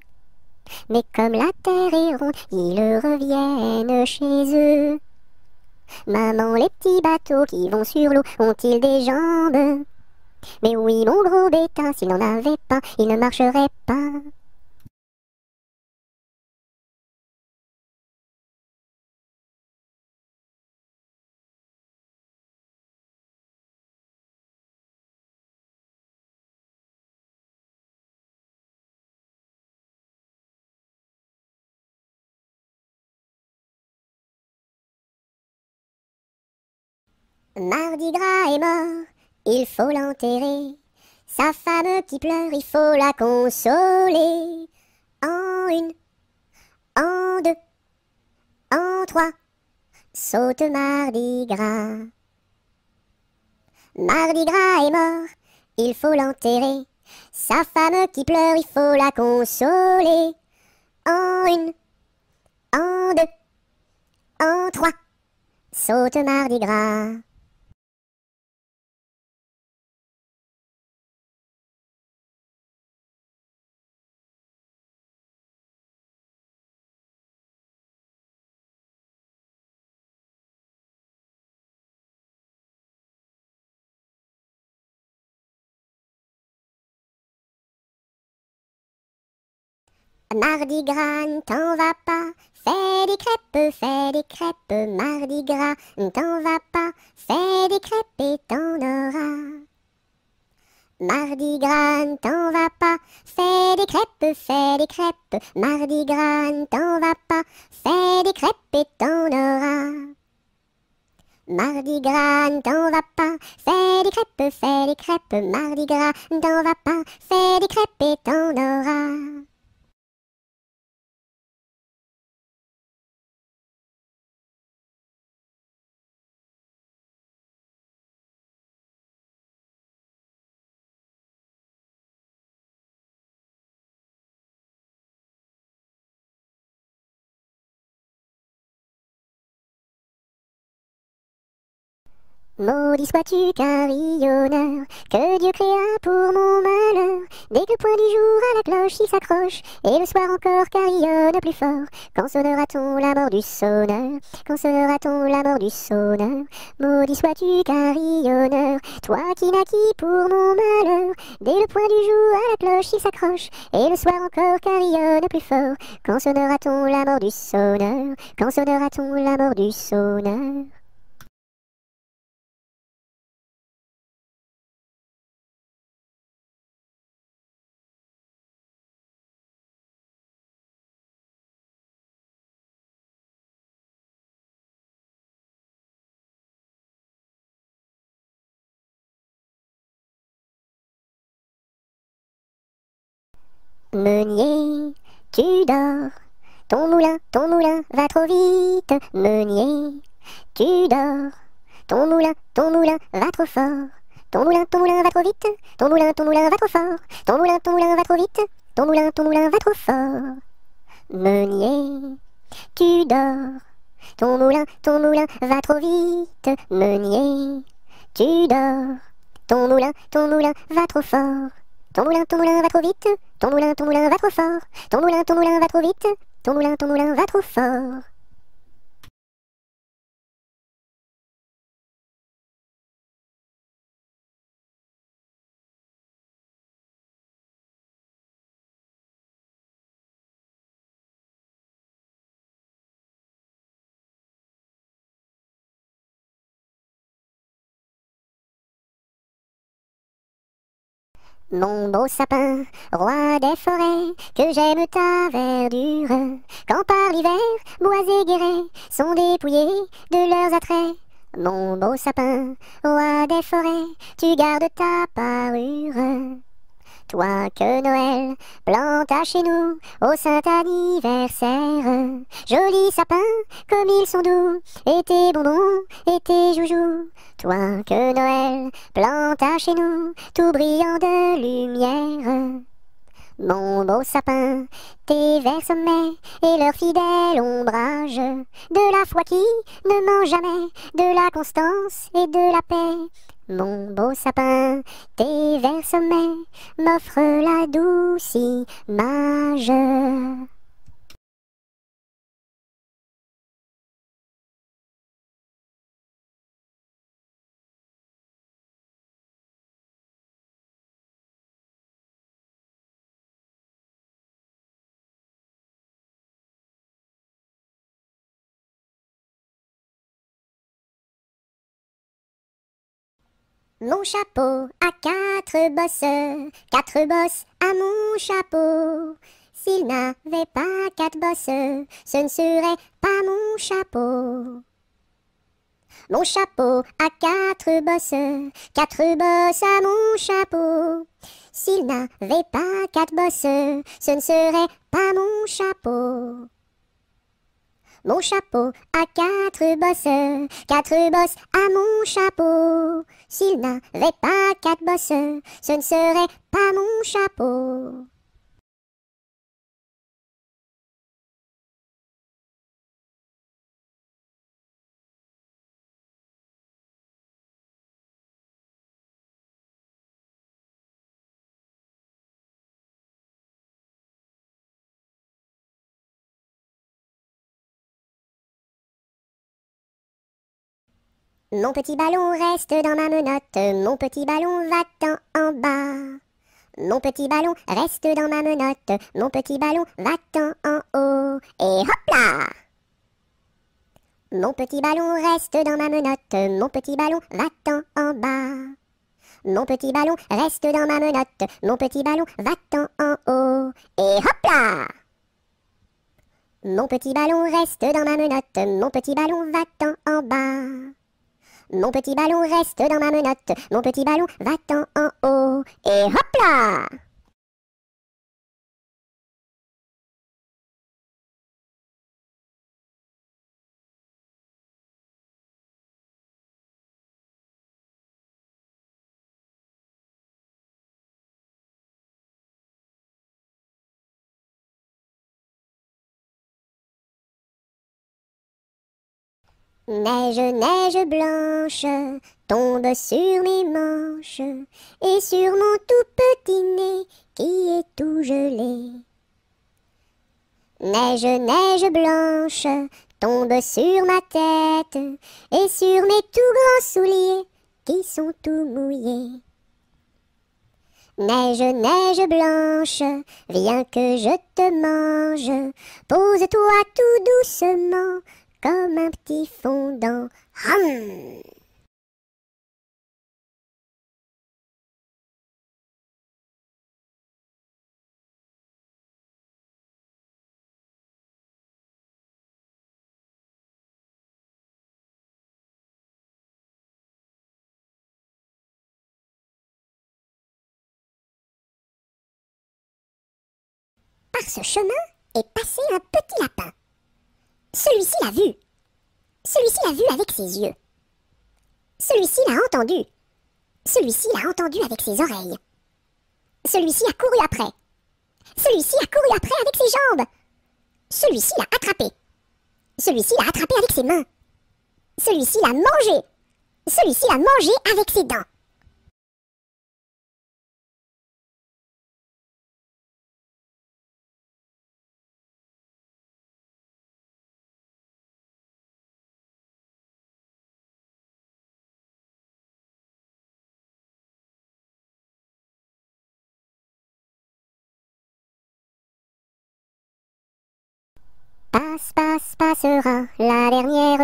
Mais comme la terre est ronde, ils reviennent chez eux. Maman, les petits bateaux qui vont sur l'eau ont-ils des jambes? Mais oui, mon gros bêta, s'il n'en avait pas, il ne marcherait pas. Mardi Gras est mort, il faut l'enterrer. Sa femme qui pleure, il faut la consoler. En une, en deux, en trois, saute Mardi Gras. Mardi Gras est mort, il faut l'enterrer. Sa femme qui pleure, il faut la consoler. En une, en deux, en trois, saute Mardi Gras. Mardi Gras, ne t'en va pas, fais des crêpes, Mardi Gras, ne t'en va pas, fais des crêpes et t'en auras. Mardi Gras, ne t'en va pas, fais des crêpes, Mardi Gras, ne t'en va pas, fais des crêpes et t'en auras. Mardi Gras, ne t'en va pas, fais des crêpes, Mardi Gras, ne t'en va pas, fais des crêpes et t'en auras. Maudit sois-tu carillonneur, que Dieu créa pour mon malheur. Dès que le point du jour à la cloche il s'accroche, et le soir encore carillonne plus fort. Quand sonnera-t-on la mort du sonneur? Quand sonnera-t-on la mort du sonneur? Maudit sois-tu carillonneur, toi qui naquis pour mon malheur. Dès le point du jour à la cloche il s'accroche, et le soir encore carillonne plus fort. Quand sonnera-t-on la mort du sonneur? Quand sonnera-t-on la mort du sonneur? Meunier, tu dors, ton moulin va trop vite. Meunier, tu dors, ton moulin va trop fort. Ton moulin va trop vite. Ton moulin va trop fort. Ton moulin va trop vite. Ton moulin va trop fort. Meunier, tu dors, ton moulin va trop vite. Meunier, tu dors, ton moulin va trop fort. Ton moulin va trop vite. Ton moulin va trop fort. Ton moulin va trop vite. ton moulin va trop fort. Mon beau sapin, roi des forêts, que j'aime ta verdure, quand par l'hiver, bois et guérets sont dépouillés de leurs attraits. Mon beau sapin, roi des forêts, tu gardes ta parure. Toi que Noël planta chez nous au saint anniversaire. Joli sapin, comme ils sont doux, et tes bonbons, et tes joujoux. Toi que Noël planta chez nous, tout brillant de lumière. Mon beau sapin, tes verts sommets et leur fidèle ombrage, de la foi qui ne ment jamais, de la constance et de la paix. Mon beau sapin, tes verts sommets m'offrent la douce image. Mon chapeau a quatre bosses à mon chapeau. S'il n'avait pas quatre bosses, ce ne serait pas mon chapeau. Mon chapeau a quatre bosses à mon chapeau. S'il n'avait pas quatre bosses, ce ne serait pas mon chapeau. Mon chapeau a quatre bosses à mon chapeau. S'il n'avait pas quatre bosses, ce ne serait pas mon chapeau. Mon petit ballon reste dans ma menotte, mon petit ballon va-t'en en bas. Mon petit ballon reste dans ma menotte, mon petit ballon va-t'en en haut. Et hop là! Mon petit ballon reste dans ma menotte, mon petit ballon va-t'en en bas. Mon petit ballon reste dans ma menotte, mon petit ballon va-t'en en haut. Et hop là! Mon petit ballon reste dans ma menotte, mon petit ballon va-t'en en bas. Mon petit ballon reste dans ma menotte, mon petit ballon va-t'en en haut. Et hop là! Neige, neige blanche, tombe sur mes manches et sur mon tout petit nez qui est tout gelé. Neige, neige blanche, tombe sur ma tête et sur mes tout grands souliers qui sont tout mouillés. Neige, neige blanche, viens que je te mange, pose-toi tout doucement comme un petit fondant. Hum. Par ce chemin est passé un petit lapin. Celui-ci l'a vu. Celui-ci l'a vu avec ses yeux. Celui-ci l'a entendu. Celui-ci l'a entendu avec ses oreilles. Celui-ci a couru après. Celui-ci a couru après avec ses jambes. Celui-ci l'a attrapé. Celui-ci l'a attrapé avec ses mains. Celui-ci l'a mangé. Celui-ci l'a mangé avec ses dents. Passe, passe, passera, la dernière,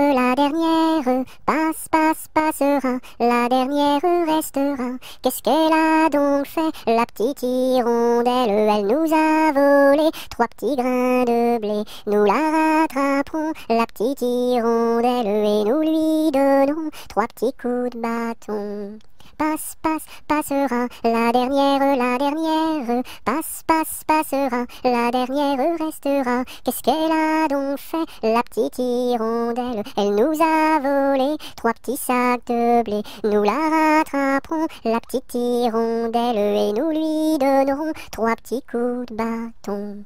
passe, passe, passera, la dernière restera. Qu'est-ce qu'elle a donc fait, la petite hirondelle? Elle nous a volé 3 petits grains de blé. Nous la rattraperons, la petite hirondelle, et nous lui donnerons 3 petits coups de bâton. Passe, passe, passera, la dernière, passe, passe, passera, la dernière restera. Qu'est-ce qu'elle a donc fait, la petite hirondelle? Elle nous a volé 3 petits sacs de blé. Nous la rattraperons, la petite hirondelle, et nous lui donnerons 3 petits coups de bâton.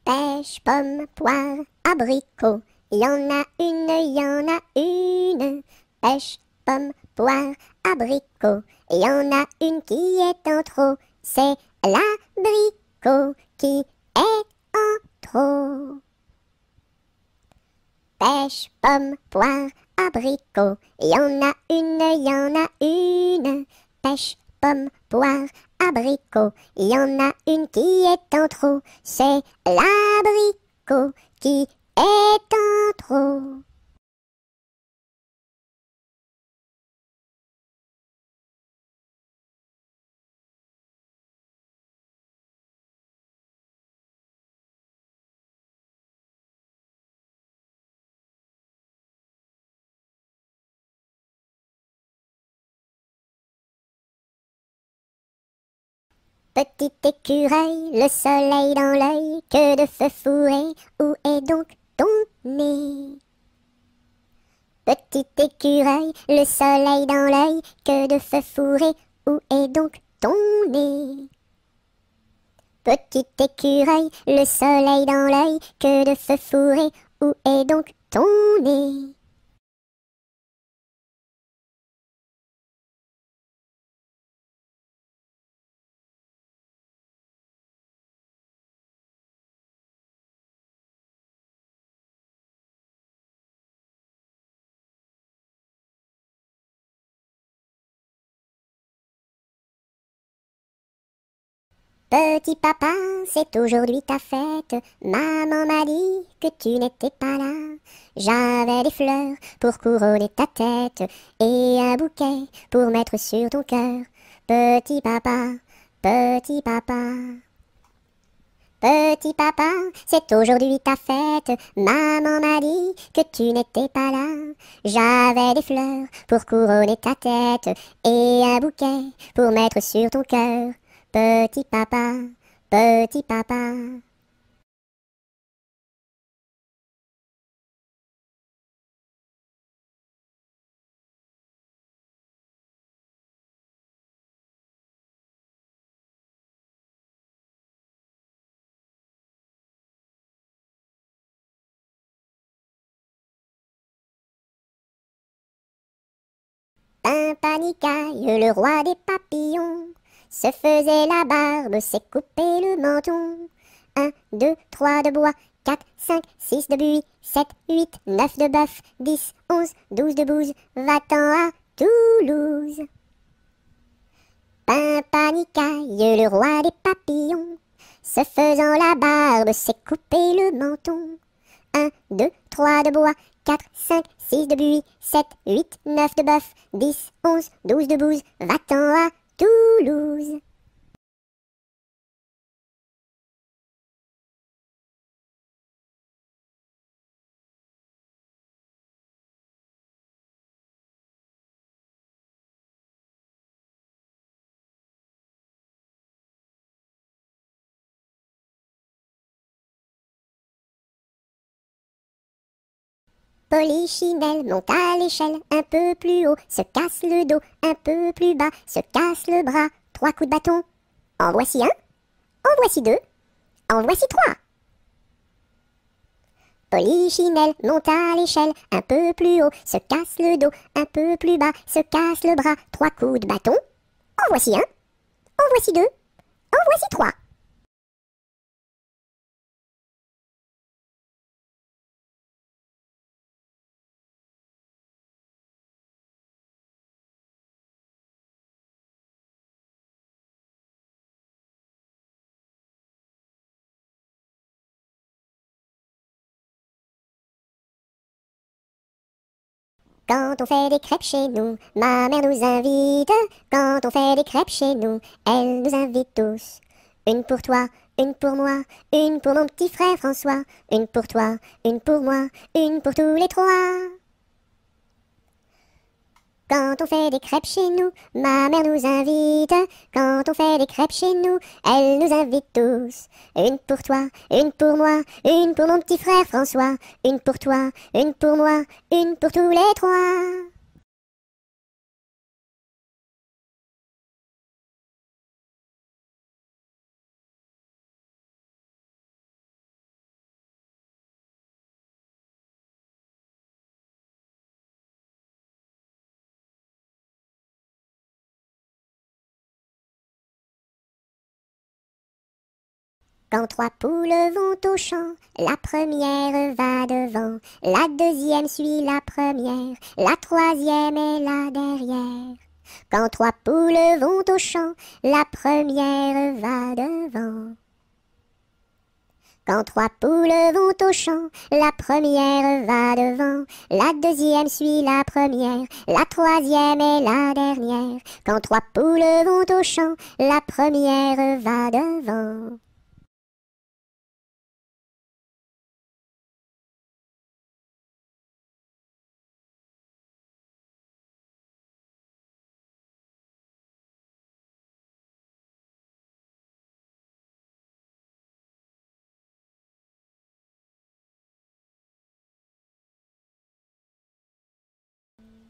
Pêche, pomme, poire, abricot, y en a une, y en a une. Pêche, pomme, poire, abricot, y en a une qui est en trop. C'est l'abricot qui est en trop. Pêche, pomme, poire, abricot, y en a une, y en a une. Pêche, pomme, poire, abricot, y en a une qui est en trop. C'est l'abricot qui est en trop. Petit écureuil, le soleil dans l'œil, que de feu fourré, où est donc ton nez? Petit écureuil, le soleil dans l'œil, que de feu fourré, où est donc ton nez? Petit écureuil, le soleil dans l'œil, que de feu fourré, où est donc ton nez? Petit papa, c'est aujourd'hui ta fête. Maman m'a dit que tu n'étais pas là. J'avais des fleurs pour couronner ta tête et un bouquet pour mettre sur ton cœur. Petit papa, petit papa. Petit papa, c'est aujourd'hui ta fête. Maman m'a dit que tu n'étais pas là. J'avais des fleurs pour couronner ta tête et un bouquet pour mettre sur ton cœur. Petit papa, petit papa. Pimpanicaille, le roi des papillons, se faisait la barbe, s'est coupé le menton. 1, 2, 3 de bois, 4, 5, 6 de buis, 7, 8, 9 de bœuf, 10, 11, 12 de bouse, va-t'en à Toulouse. Pimpanicaille, le roi des papillons, se faisant la barbe, s'est coupé le menton. 1, 2, 3 de bois, 4, 5, 6 de buis, 7, 8, 9 de bœuf, 10, 11, 12 de bouse, va-t'en à Toulouse. Polichinelle monte à l'échelle, un peu plus haut, se casse le dos, un peu plus bas, se casse le bras, 3 coups de bâton. En voici un, en voici 2, en voici 3. Polichinelle monte à l'échelle, un peu plus haut, se casse le dos, un peu plus bas, se casse le bras, 3 coups de bâton. En voici un, en voici deux, en voici trois. Quand on fait des crêpes chez nous, ma mère nous invite. Quand on fait des crêpes chez nous, elle nous invite tous. Une pour toi, une pour moi, une pour mon petit frère François. Une pour toi, une pour moi, une pour tous les trois. Quand on fait des crêpes chez nous, ma mère nous invite. Quand on fait des crêpes chez nous, elle nous invite tous. Une pour toi, une pour moi, une pour mon petit frère François. Une pour toi, une pour moi, une pour tous les trois. Quand trois poules vont au champ, la première va devant, la deuxième suit la première, la troisième est là derrière. Quand trois poules vont au champ, la première va devant. Quand trois poules vont au champ, la première va devant, la deuxième suit la première, la troisième est la dernière. Quand trois poules vont au champ, la première va devant.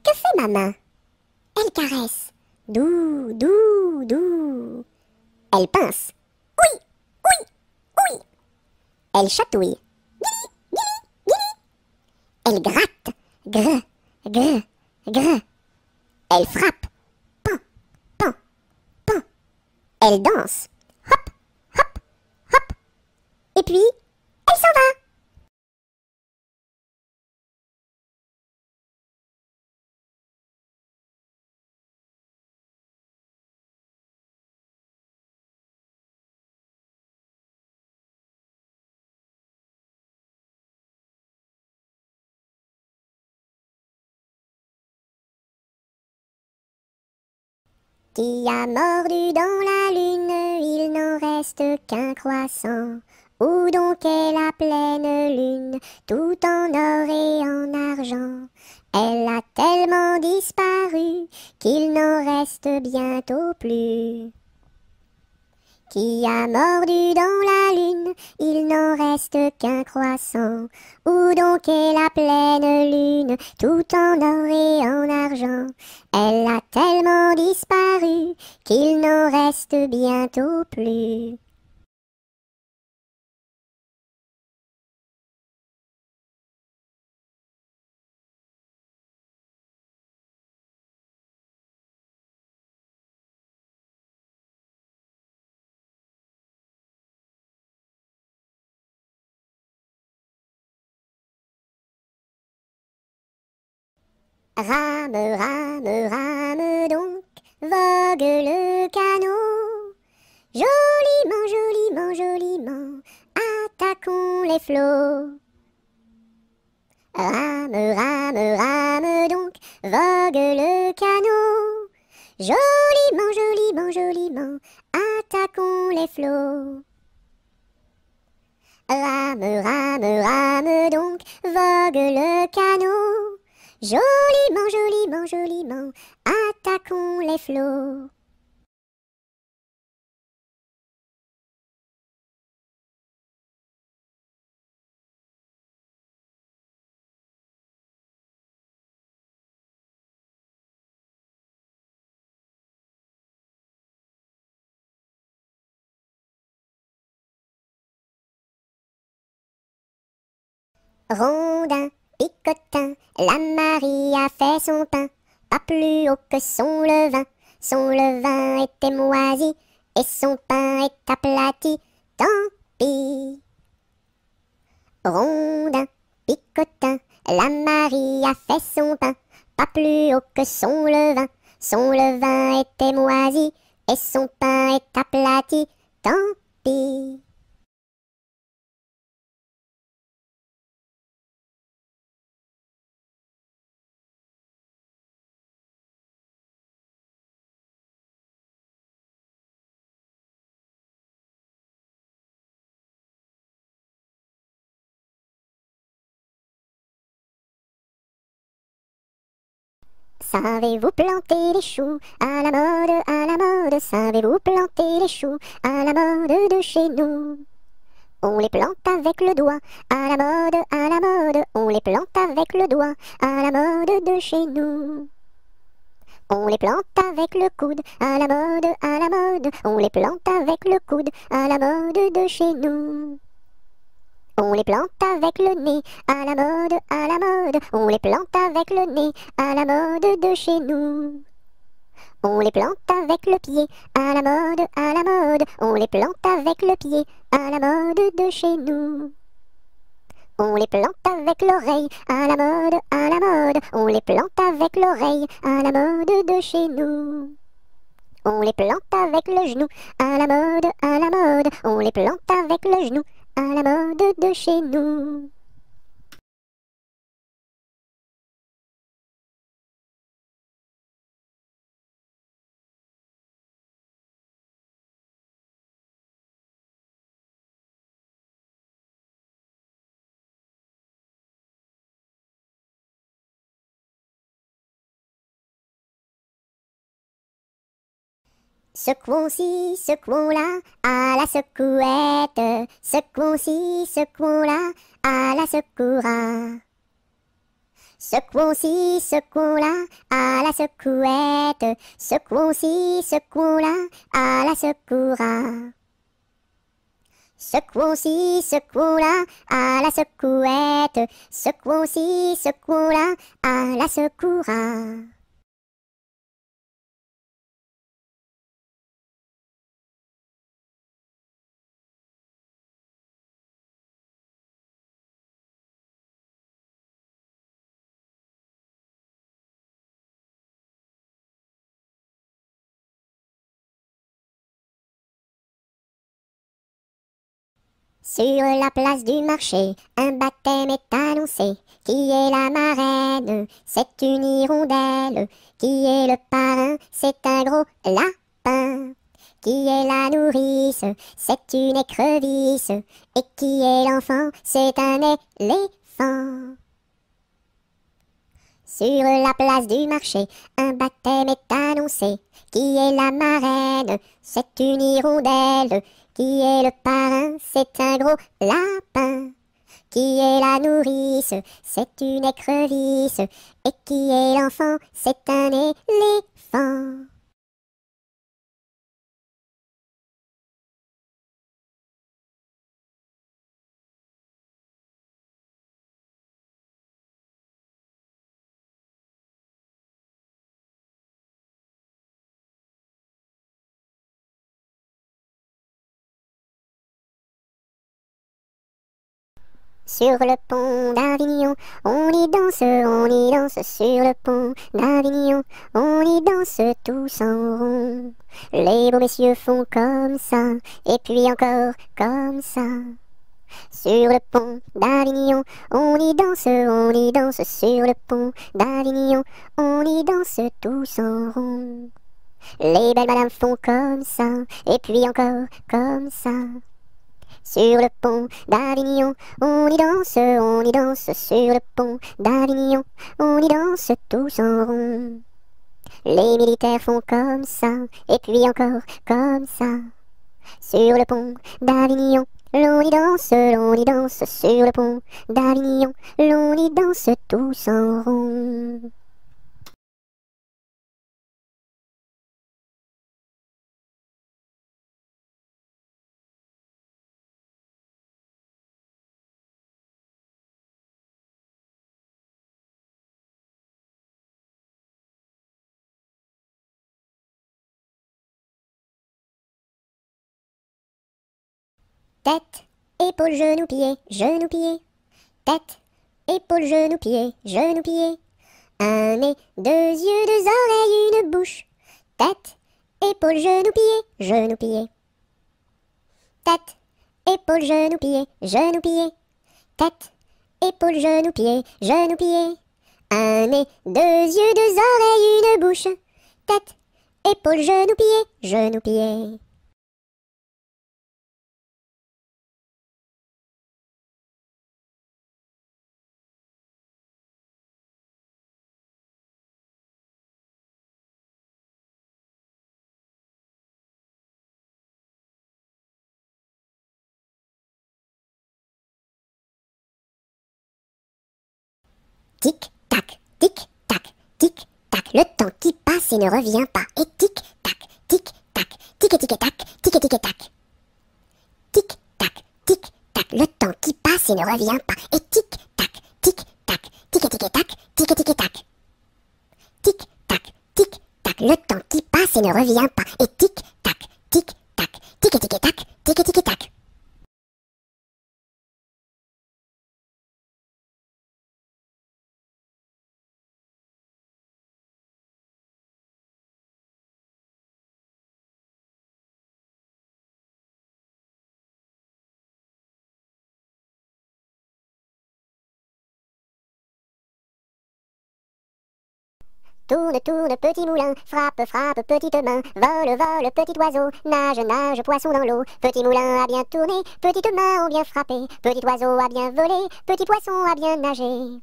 Que fait ma main? Elle caresse. Doux, doux, doux. Elle pince. Oui, oui, oui. Elle chatouille. Guili, guili, guili. Elle gratte. Gr, gr, gr. Elle frappe. Pan, pan, pan. Elle danse. Hop, hop, hop. Et puis, elle s'en va. Qui a mordu dans la lune, il n'en reste qu'un croissant. Où donc est la pleine lune, tout en or et en argent? Elle a tellement disparu qu'il n'en reste bientôt plus. Qui a mordu dans la lune, il n'en reste qu'un croissant. Où donc est la pleine lune, tout en or et en argent? Elle a tellement disparu qu'il n'en reste bientôt plus. Rame, rame, rame donc, vogue le canot. Joliment, joliment, joliment, attaquons les flots. Rame, rame, rame donc, vogue le canot. Joliment, joliment, joliment, attaquons les flots. Rame, rame, rame donc, vogue le canot. Joliment, joliment, joliment, attaquons les flots. Rondin, picotin, la Marie a fait son pain, pas plus haut que son levain. Son levain était moisi et son pain est aplati. Tant pis. Rondin, picotin, la Marie a fait son pain, pas plus haut que son levain. Son levain était moisi et son pain est aplati. Tant pis. Savez-vous planter les choux à la mode, à la mode? Savez-vous planter les choux à la mode de chez nous? On les plante avec le doigt, à la mode, à la mode. On les plante avec le doigt, à la mode de chez nous. On les plante avec le coude, à la mode, à la mode. On les plante avec le coude, à la mode de chez nous. On les plante avec le nez, à la mode, à la mode. On les plante avec le nez, à la mode de chez nous. On les plante avec le pied, à la mode, à la mode. On les plante avec le pied, à la mode de chez nous. On les plante avec l'oreille, à la mode, à la mode. On les plante avec l'oreille, à la mode de chez nous. On les plante avec le genou, à la mode, à la mode. On les plante avec le genou, à la mode de chez nous. Secouons-ci, secouons-là, à la secouette. Secouons-ci, secouons-là, à la secoura. Secouons-ci, secouons-là, à la secouette. Secouons-ci, secouons-là, à la secoura. Secouons-ci, secouons-là, à la secouette. Secouons-ci, secouons-là, à la secoura. Sur la place du marché, un baptême est annoncé. Qui est la marraine? C'est une hirondelle. Qui est le parrain? C'est un gros lapin. Qui est la nourrice? C'est une écrevisse. Et qui est l'enfant? C'est un éléphant. Sur la place du marché, un baptême est annoncé. Qui est la marraine? C'est une hirondelle. Qui est le parrain? C'est un gros lapin. Qui est la nourrice? C'est une écrevisse. Et qui est l'enfant? C'est un éléphant. Sur le pont d'Avignon, on y danse sur le pont d'Avignon, on y danse tous en rond. Les beaux messieurs font comme ça, et puis encore comme ça. Sur le pont d'Avignon, on y danse sur le pont d'Avignon, on y danse tous en rond. Les belles madames font comme ça, et puis encore comme ça. Sur le pont d'Avignon, on y danse sur le pont d'Avignon, on y danse tous en rond. Les militaires font comme ça, et puis encore comme ça. Sur le pont d'Avignon, l'on y danse sur le pont d'Avignon, l'on y danse tous en rond. Tête, épaules, genoux, pieds, genoux, pieds. Tête, épaules, genoux, pieds, genoux, pieds. Un nez, deux yeux, deux oreilles, une bouche. Tête, épaules, genoux, pieds, genoux, pieds. Tête, épaules, genoux, pieds, genoux, pieds. Tête, épaules, genoux, pieds, genoux, pieds. Un nez, deux yeux, deux oreilles, une bouche. Tête, épaules, genoux, pieds, genoux, pieds. Tic-tac, tic-tac, tic-tac, le temps qui passe et ne revient pas. Et tic-tac, tic-tac, tic-tic-tac, tic-tic-tac. Tic-tac, tic-tac, le temps qui passe et ne revient pas. Et tic-tac, tic-tac, tic-tic-tac, tic-tic-tac. Tic-tac, tic-tac, le temps qui passe et ne revient pas. Et tic-tac, tic-tac, tic-tic-tac, tic-tic-tac. Tourne, tourne, petit moulin, frappe, frappe, petite main, vole, vole, petit oiseau, nage, nage, poisson dans l'eau. Petit moulin a bien tourné, petites mains ont bien frappé, petit oiseau a bien volé, petit poisson a bien nagé.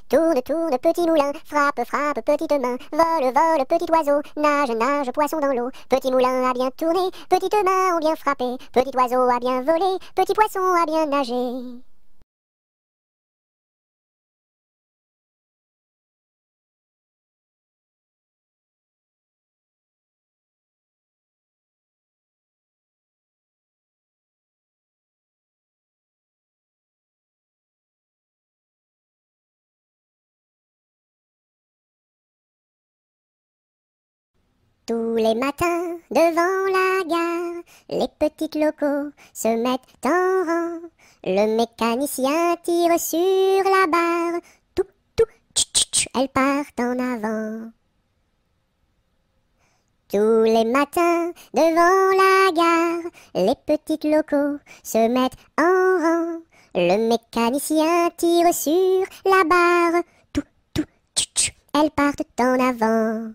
Tourne, tourne, petit moulin, frappe, frappe, petite main, vole, vole, petit oiseau, nage, nage, poisson dans l'eau. Petit moulin a bien tourné, petites mains ont bien frappé, petit oiseau a bien volé, petit poisson a bien nagé. Tous les matins, devant la gare, les petites locaux se mettent en rang. Le mécanicien tire sur la barre. Tout, tout, tch, tch, tch, elles partent en avant. Tous les matins, devant la gare, les petites locaux se mettent en rang. Le mécanicien tire sur la barre. Tout, tout, tch, tch, elles partent en avant.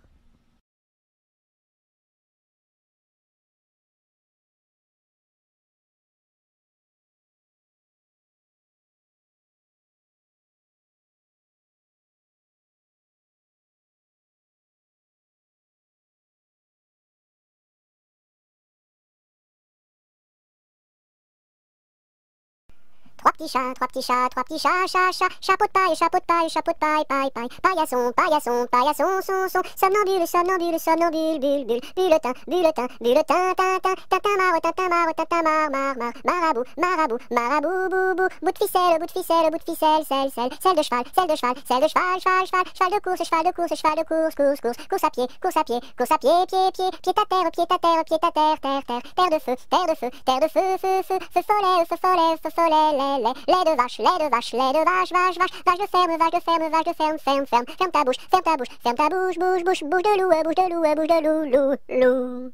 Trois petits chats, trois petits chats, trois petits chats, chat, chat, chapeau de paille, chapeau de paille, chapeau de paille, paille, paille, paillasson, paillasson, paillasson, son, somnambule, somnambule, somnambule, bulle, bulle, bulletin, bulletin, bulletin, tintin, tintin, mar, marabout, marabout, marabout, boubou, bout de ficelle, bout de ficelle, bout de ficelle, selle de cheval, selle de cheval, selle de cheval, cheval, cheval, cheval de course, cheval de course, cheval de course, course, course, course à pied, course à pied, course à pied, pied, pied, pied à terre, pied à terre, pied à terre, terre, terre, terre de feu, terre de feu, terre de feu, feu, feu, feu follet, feu follet, feu follet, lait de vache, lait de vache, lait de vache, vache, vache, vache de ferme, vache de ferme, vache de ferme, ferme, ferme, ferme ta bouche, ferme ta bouche, ferme ta bouche, bouche, bouche, bouche de loup, bouche de loup, bouche de loup, loup, loup.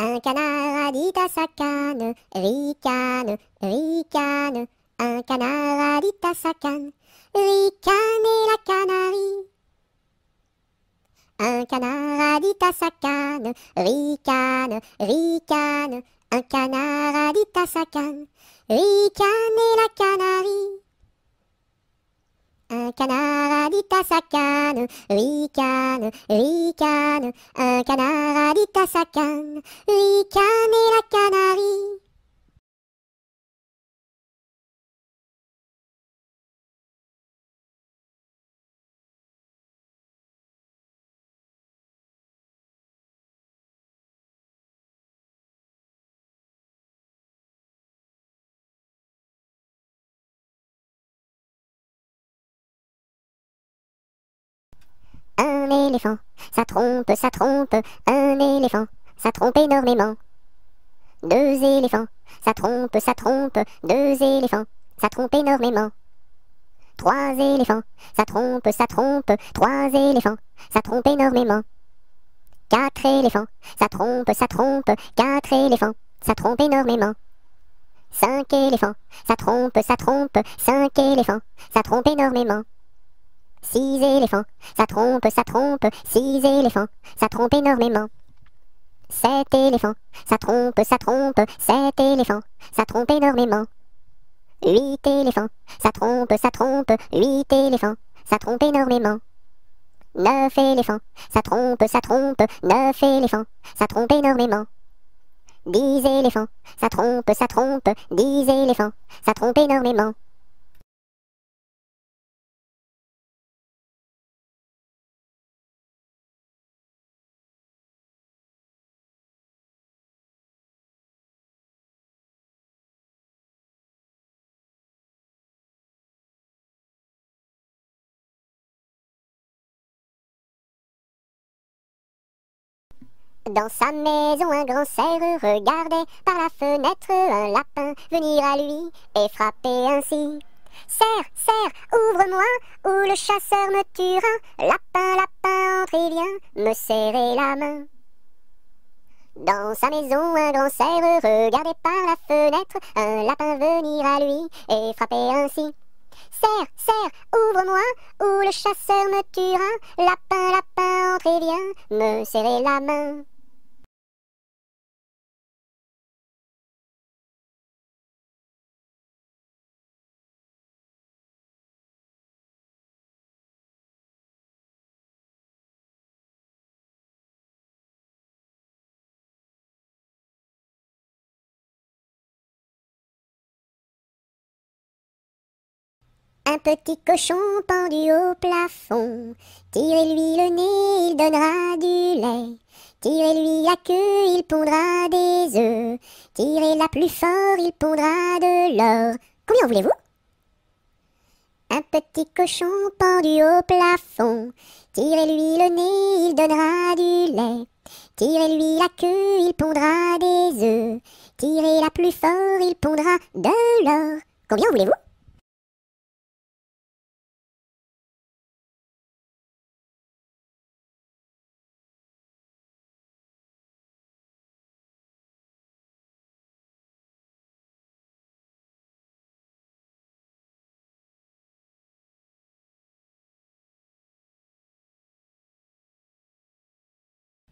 Un canard a dit à sa canne, ricane, ricane. Un canard a dit à sa canne, ricane et la canarie. Un canard a dit à sa canne, ricane, ricane. Un canard a dit à sa canne, ricane et la canarie. Un canard a dit à sa canne, ricane, ricane. Un canard a dit à sa canne, ricane et la canarie. Un éléphant, ça trompe, un éléphant, ça trompe énormément. Deux éléphants, ça trompe, deux éléphants, ça trompe énormément. Trois éléphants, ça trompe, trois éléphants, ça trompe énormément. Quatre éléphants, ça trompe, quatre éléphants, ça trompe énormément. Cinq éléphants, ça trompe, cinq éléphants, ça trompe énormément. Six éléphants, ça trompe, six éléphants, ça trompe énormément. Sept éléphants, ça trompe, sept éléphants, ça trompe énormément. Huit éléphants, ça trompe, huit éléphants, ça trompe énormément. Neuf éléphants, ça trompe, neuf éléphants, ça trompe énormément. 10 éléphants, ça trompe, 10 éléphants, ça trompe énormément. Dans sa maison, un grand cerf regardait par la fenêtre un lapin venir à lui et frapper ainsi. Cerf, cerf, ouvre-moi, ou le chasseur me tuera. Lapin, lapin, entre et viens me serrer la main. Dans sa maison, un grand cerf regardait par la fenêtre un lapin venir à lui et frapper ainsi. Cerf, cerf, ouvre-moi, ou le chasseur me tuera. Lapin, lapin, entre et viens me serrer la main. Un petit cochon pendu au plafond, tirez-lui le nez, il donnera du lait. Tirez-lui la queue, il pondra des œufs. Tirez-la plus fort, il pondra de l'or. Combien voulez-vous? Un petit cochon pendu au plafond, tirez-lui le nez, il donnera du lait. Tirez-lui la queue, il pondra des œufs. Tirez-la plus fort, il pondra de l'or. Combien voulez-vous?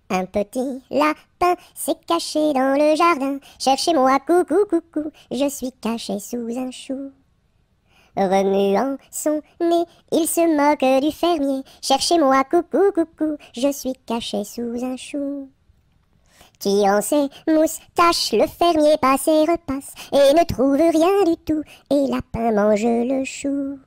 Un petit lapin s'est caché dans le jardin. Cherchez-moi, coucou, coucou, je suis caché sous un chou. Remuant son nez, il se moque du fermier. Cherchez-moi, coucou, coucou, je suis caché sous un chou. Tirant ses moustaches, le fermier passe et repasse et ne trouve rien du tout, et lapin mange le chou.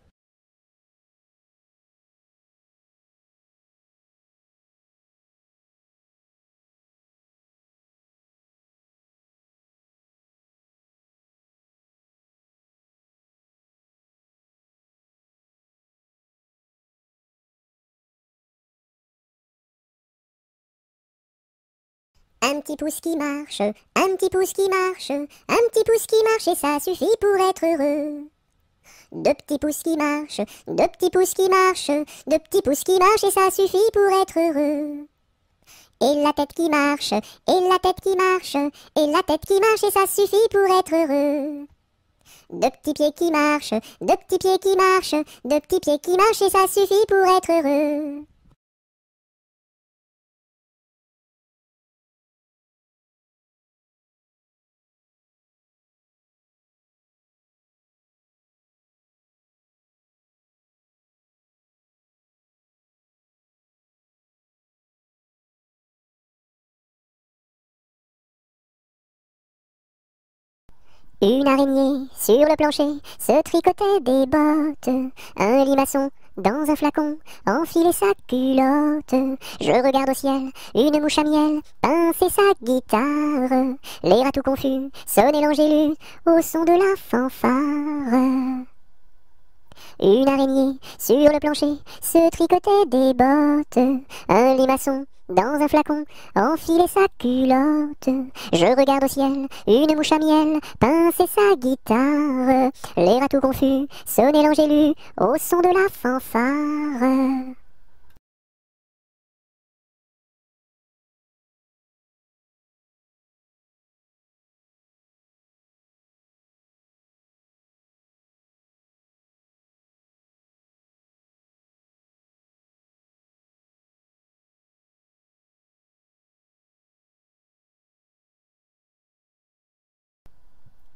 Un petit pouce qui marche, un petit pouce qui marche, un petit pouce qui marche et ça suffit pour être heureux. Deux petits pouces qui marchent, deux petits pouces qui marchent, deux petits pouces qui marchent et ça suffit pour être heureux. Et la tête qui marche, et la tête qui marche, et la tête qui marche et ça suffit pour être heureux. Deux petits pieds qui marchent, deux petits pieds qui marchent, deux petits pieds qui marchent et ça suffit pour être heureux. Une araignée sur le plancher se tricotait des bottes. Un limaçon dans un flacon enfilait sa culotte. Je regarde au ciel, une mouche à miel pincer sa guitare. Les rats tout confus sonnaient l'angélus au son de la fanfare. Une araignée sur le plancher se tricotait des bottes. Un limaçon dans un flacon enfilait sa culotte. Je regarde au ciel, une mouche à miel pinçait sa guitare. Les rats tout confus sonnaient l'angélus au son de la fanfare.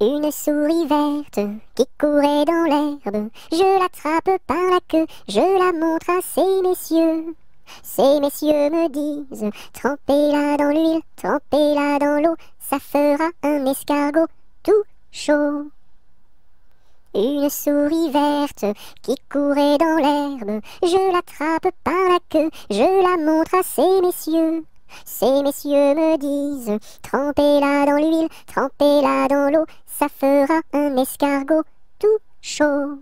Une souris verte qui courait dans l'herbe, je l'attrape par la queue, je la montre à ces messieurs. Ces messieurs me disent, trempez-la dans l'huile, trempez-la dans l'eau, ça fera un escargot tout chaud. Une souris verte qui courait dans l'herbe, je l'attrape par la queue, je la montre à ces messieurs. Ces messieurs me disent, trempez-la dans l'huile, trempez-la dans l'eau, ça fera un escargot tout chaud.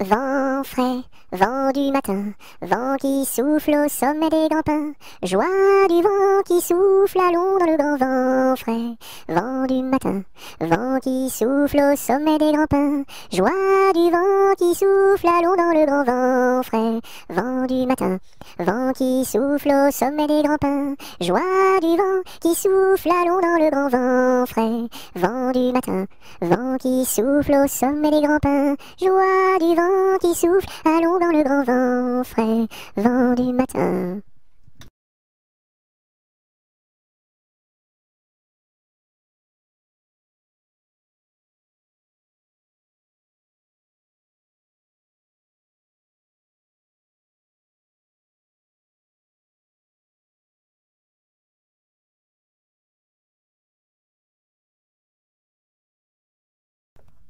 Vent frais, vent du matin, vent qui souffle au sommet des grands pins, joie du vent qui souffle, allons dans le grand vent frais. Vent du matin, vent qui souffle au sommet des grands pins, joie du vent qui souffle, allons dans le grand vent frais. Vent du matin, vent qui souffle au sommet des grands pins, joie du vent qui souffle, allons dans le grand vent frais. Vent du matin, vent qui souffle au sommet des grands pins, joie du vent qui souffle, allons dans le grand vent frais, vent du matin.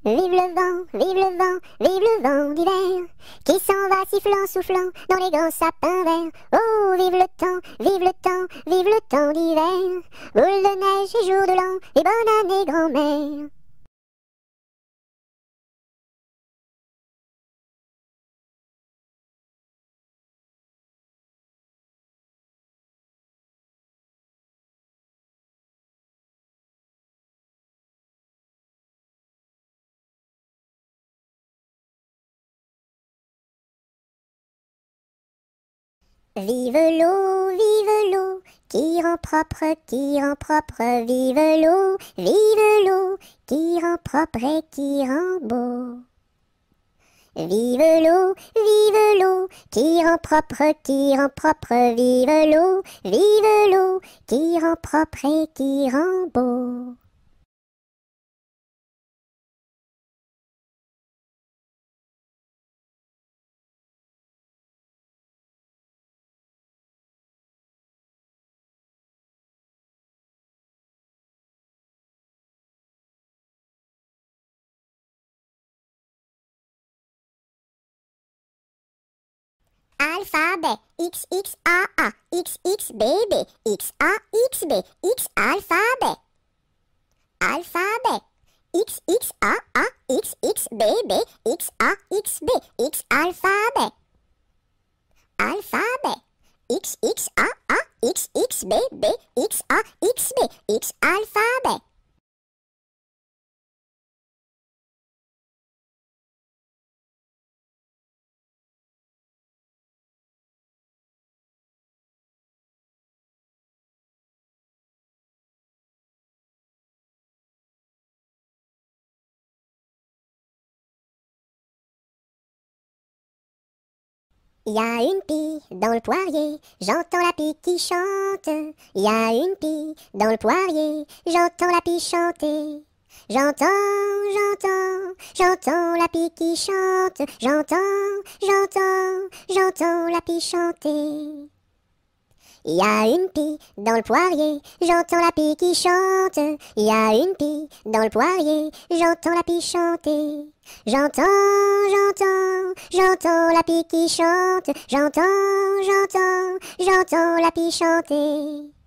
Vive le vent, vive le vent, vive le vent d'hiver, qui s'en va sifflant, soufflant dans les grands sapins verts. Oh, vive le temps, vive le temps, vive le temps d'hiver, boule de neige et jour de l'an, et bonne année grand-mère. Vive l'eau, qui rend propre, vive l'eau, qui rend propre et qui rend beau. Vive l'eau, qui rend propre, vive l'eau, qui rend propre et qui rend beau. Alphabet, X, X, A, A, X, X, B, B, X, A, X, B, X, alphabet. Alphabet, X, X, A, A, X, X, B, B, X, A, X, B, X, alphabet. Alphabet, X, X, A, A, X, X, B, B, X, A, X, B, X, alphabet. Y a une pie dans le poirier, j'entends la pie qui chante. Y a une pie dans le poirier, j'entends la pie chanter. J'entends la pie qui chante. J'entends la pie chanter. Il y a une pie dans le poirier, j'entends la pie qui chante. Il y a une pie dans le poirier, j'entends la pie chanter. J'entends, j'entends la pie qui chante. J'entends la pie chanter.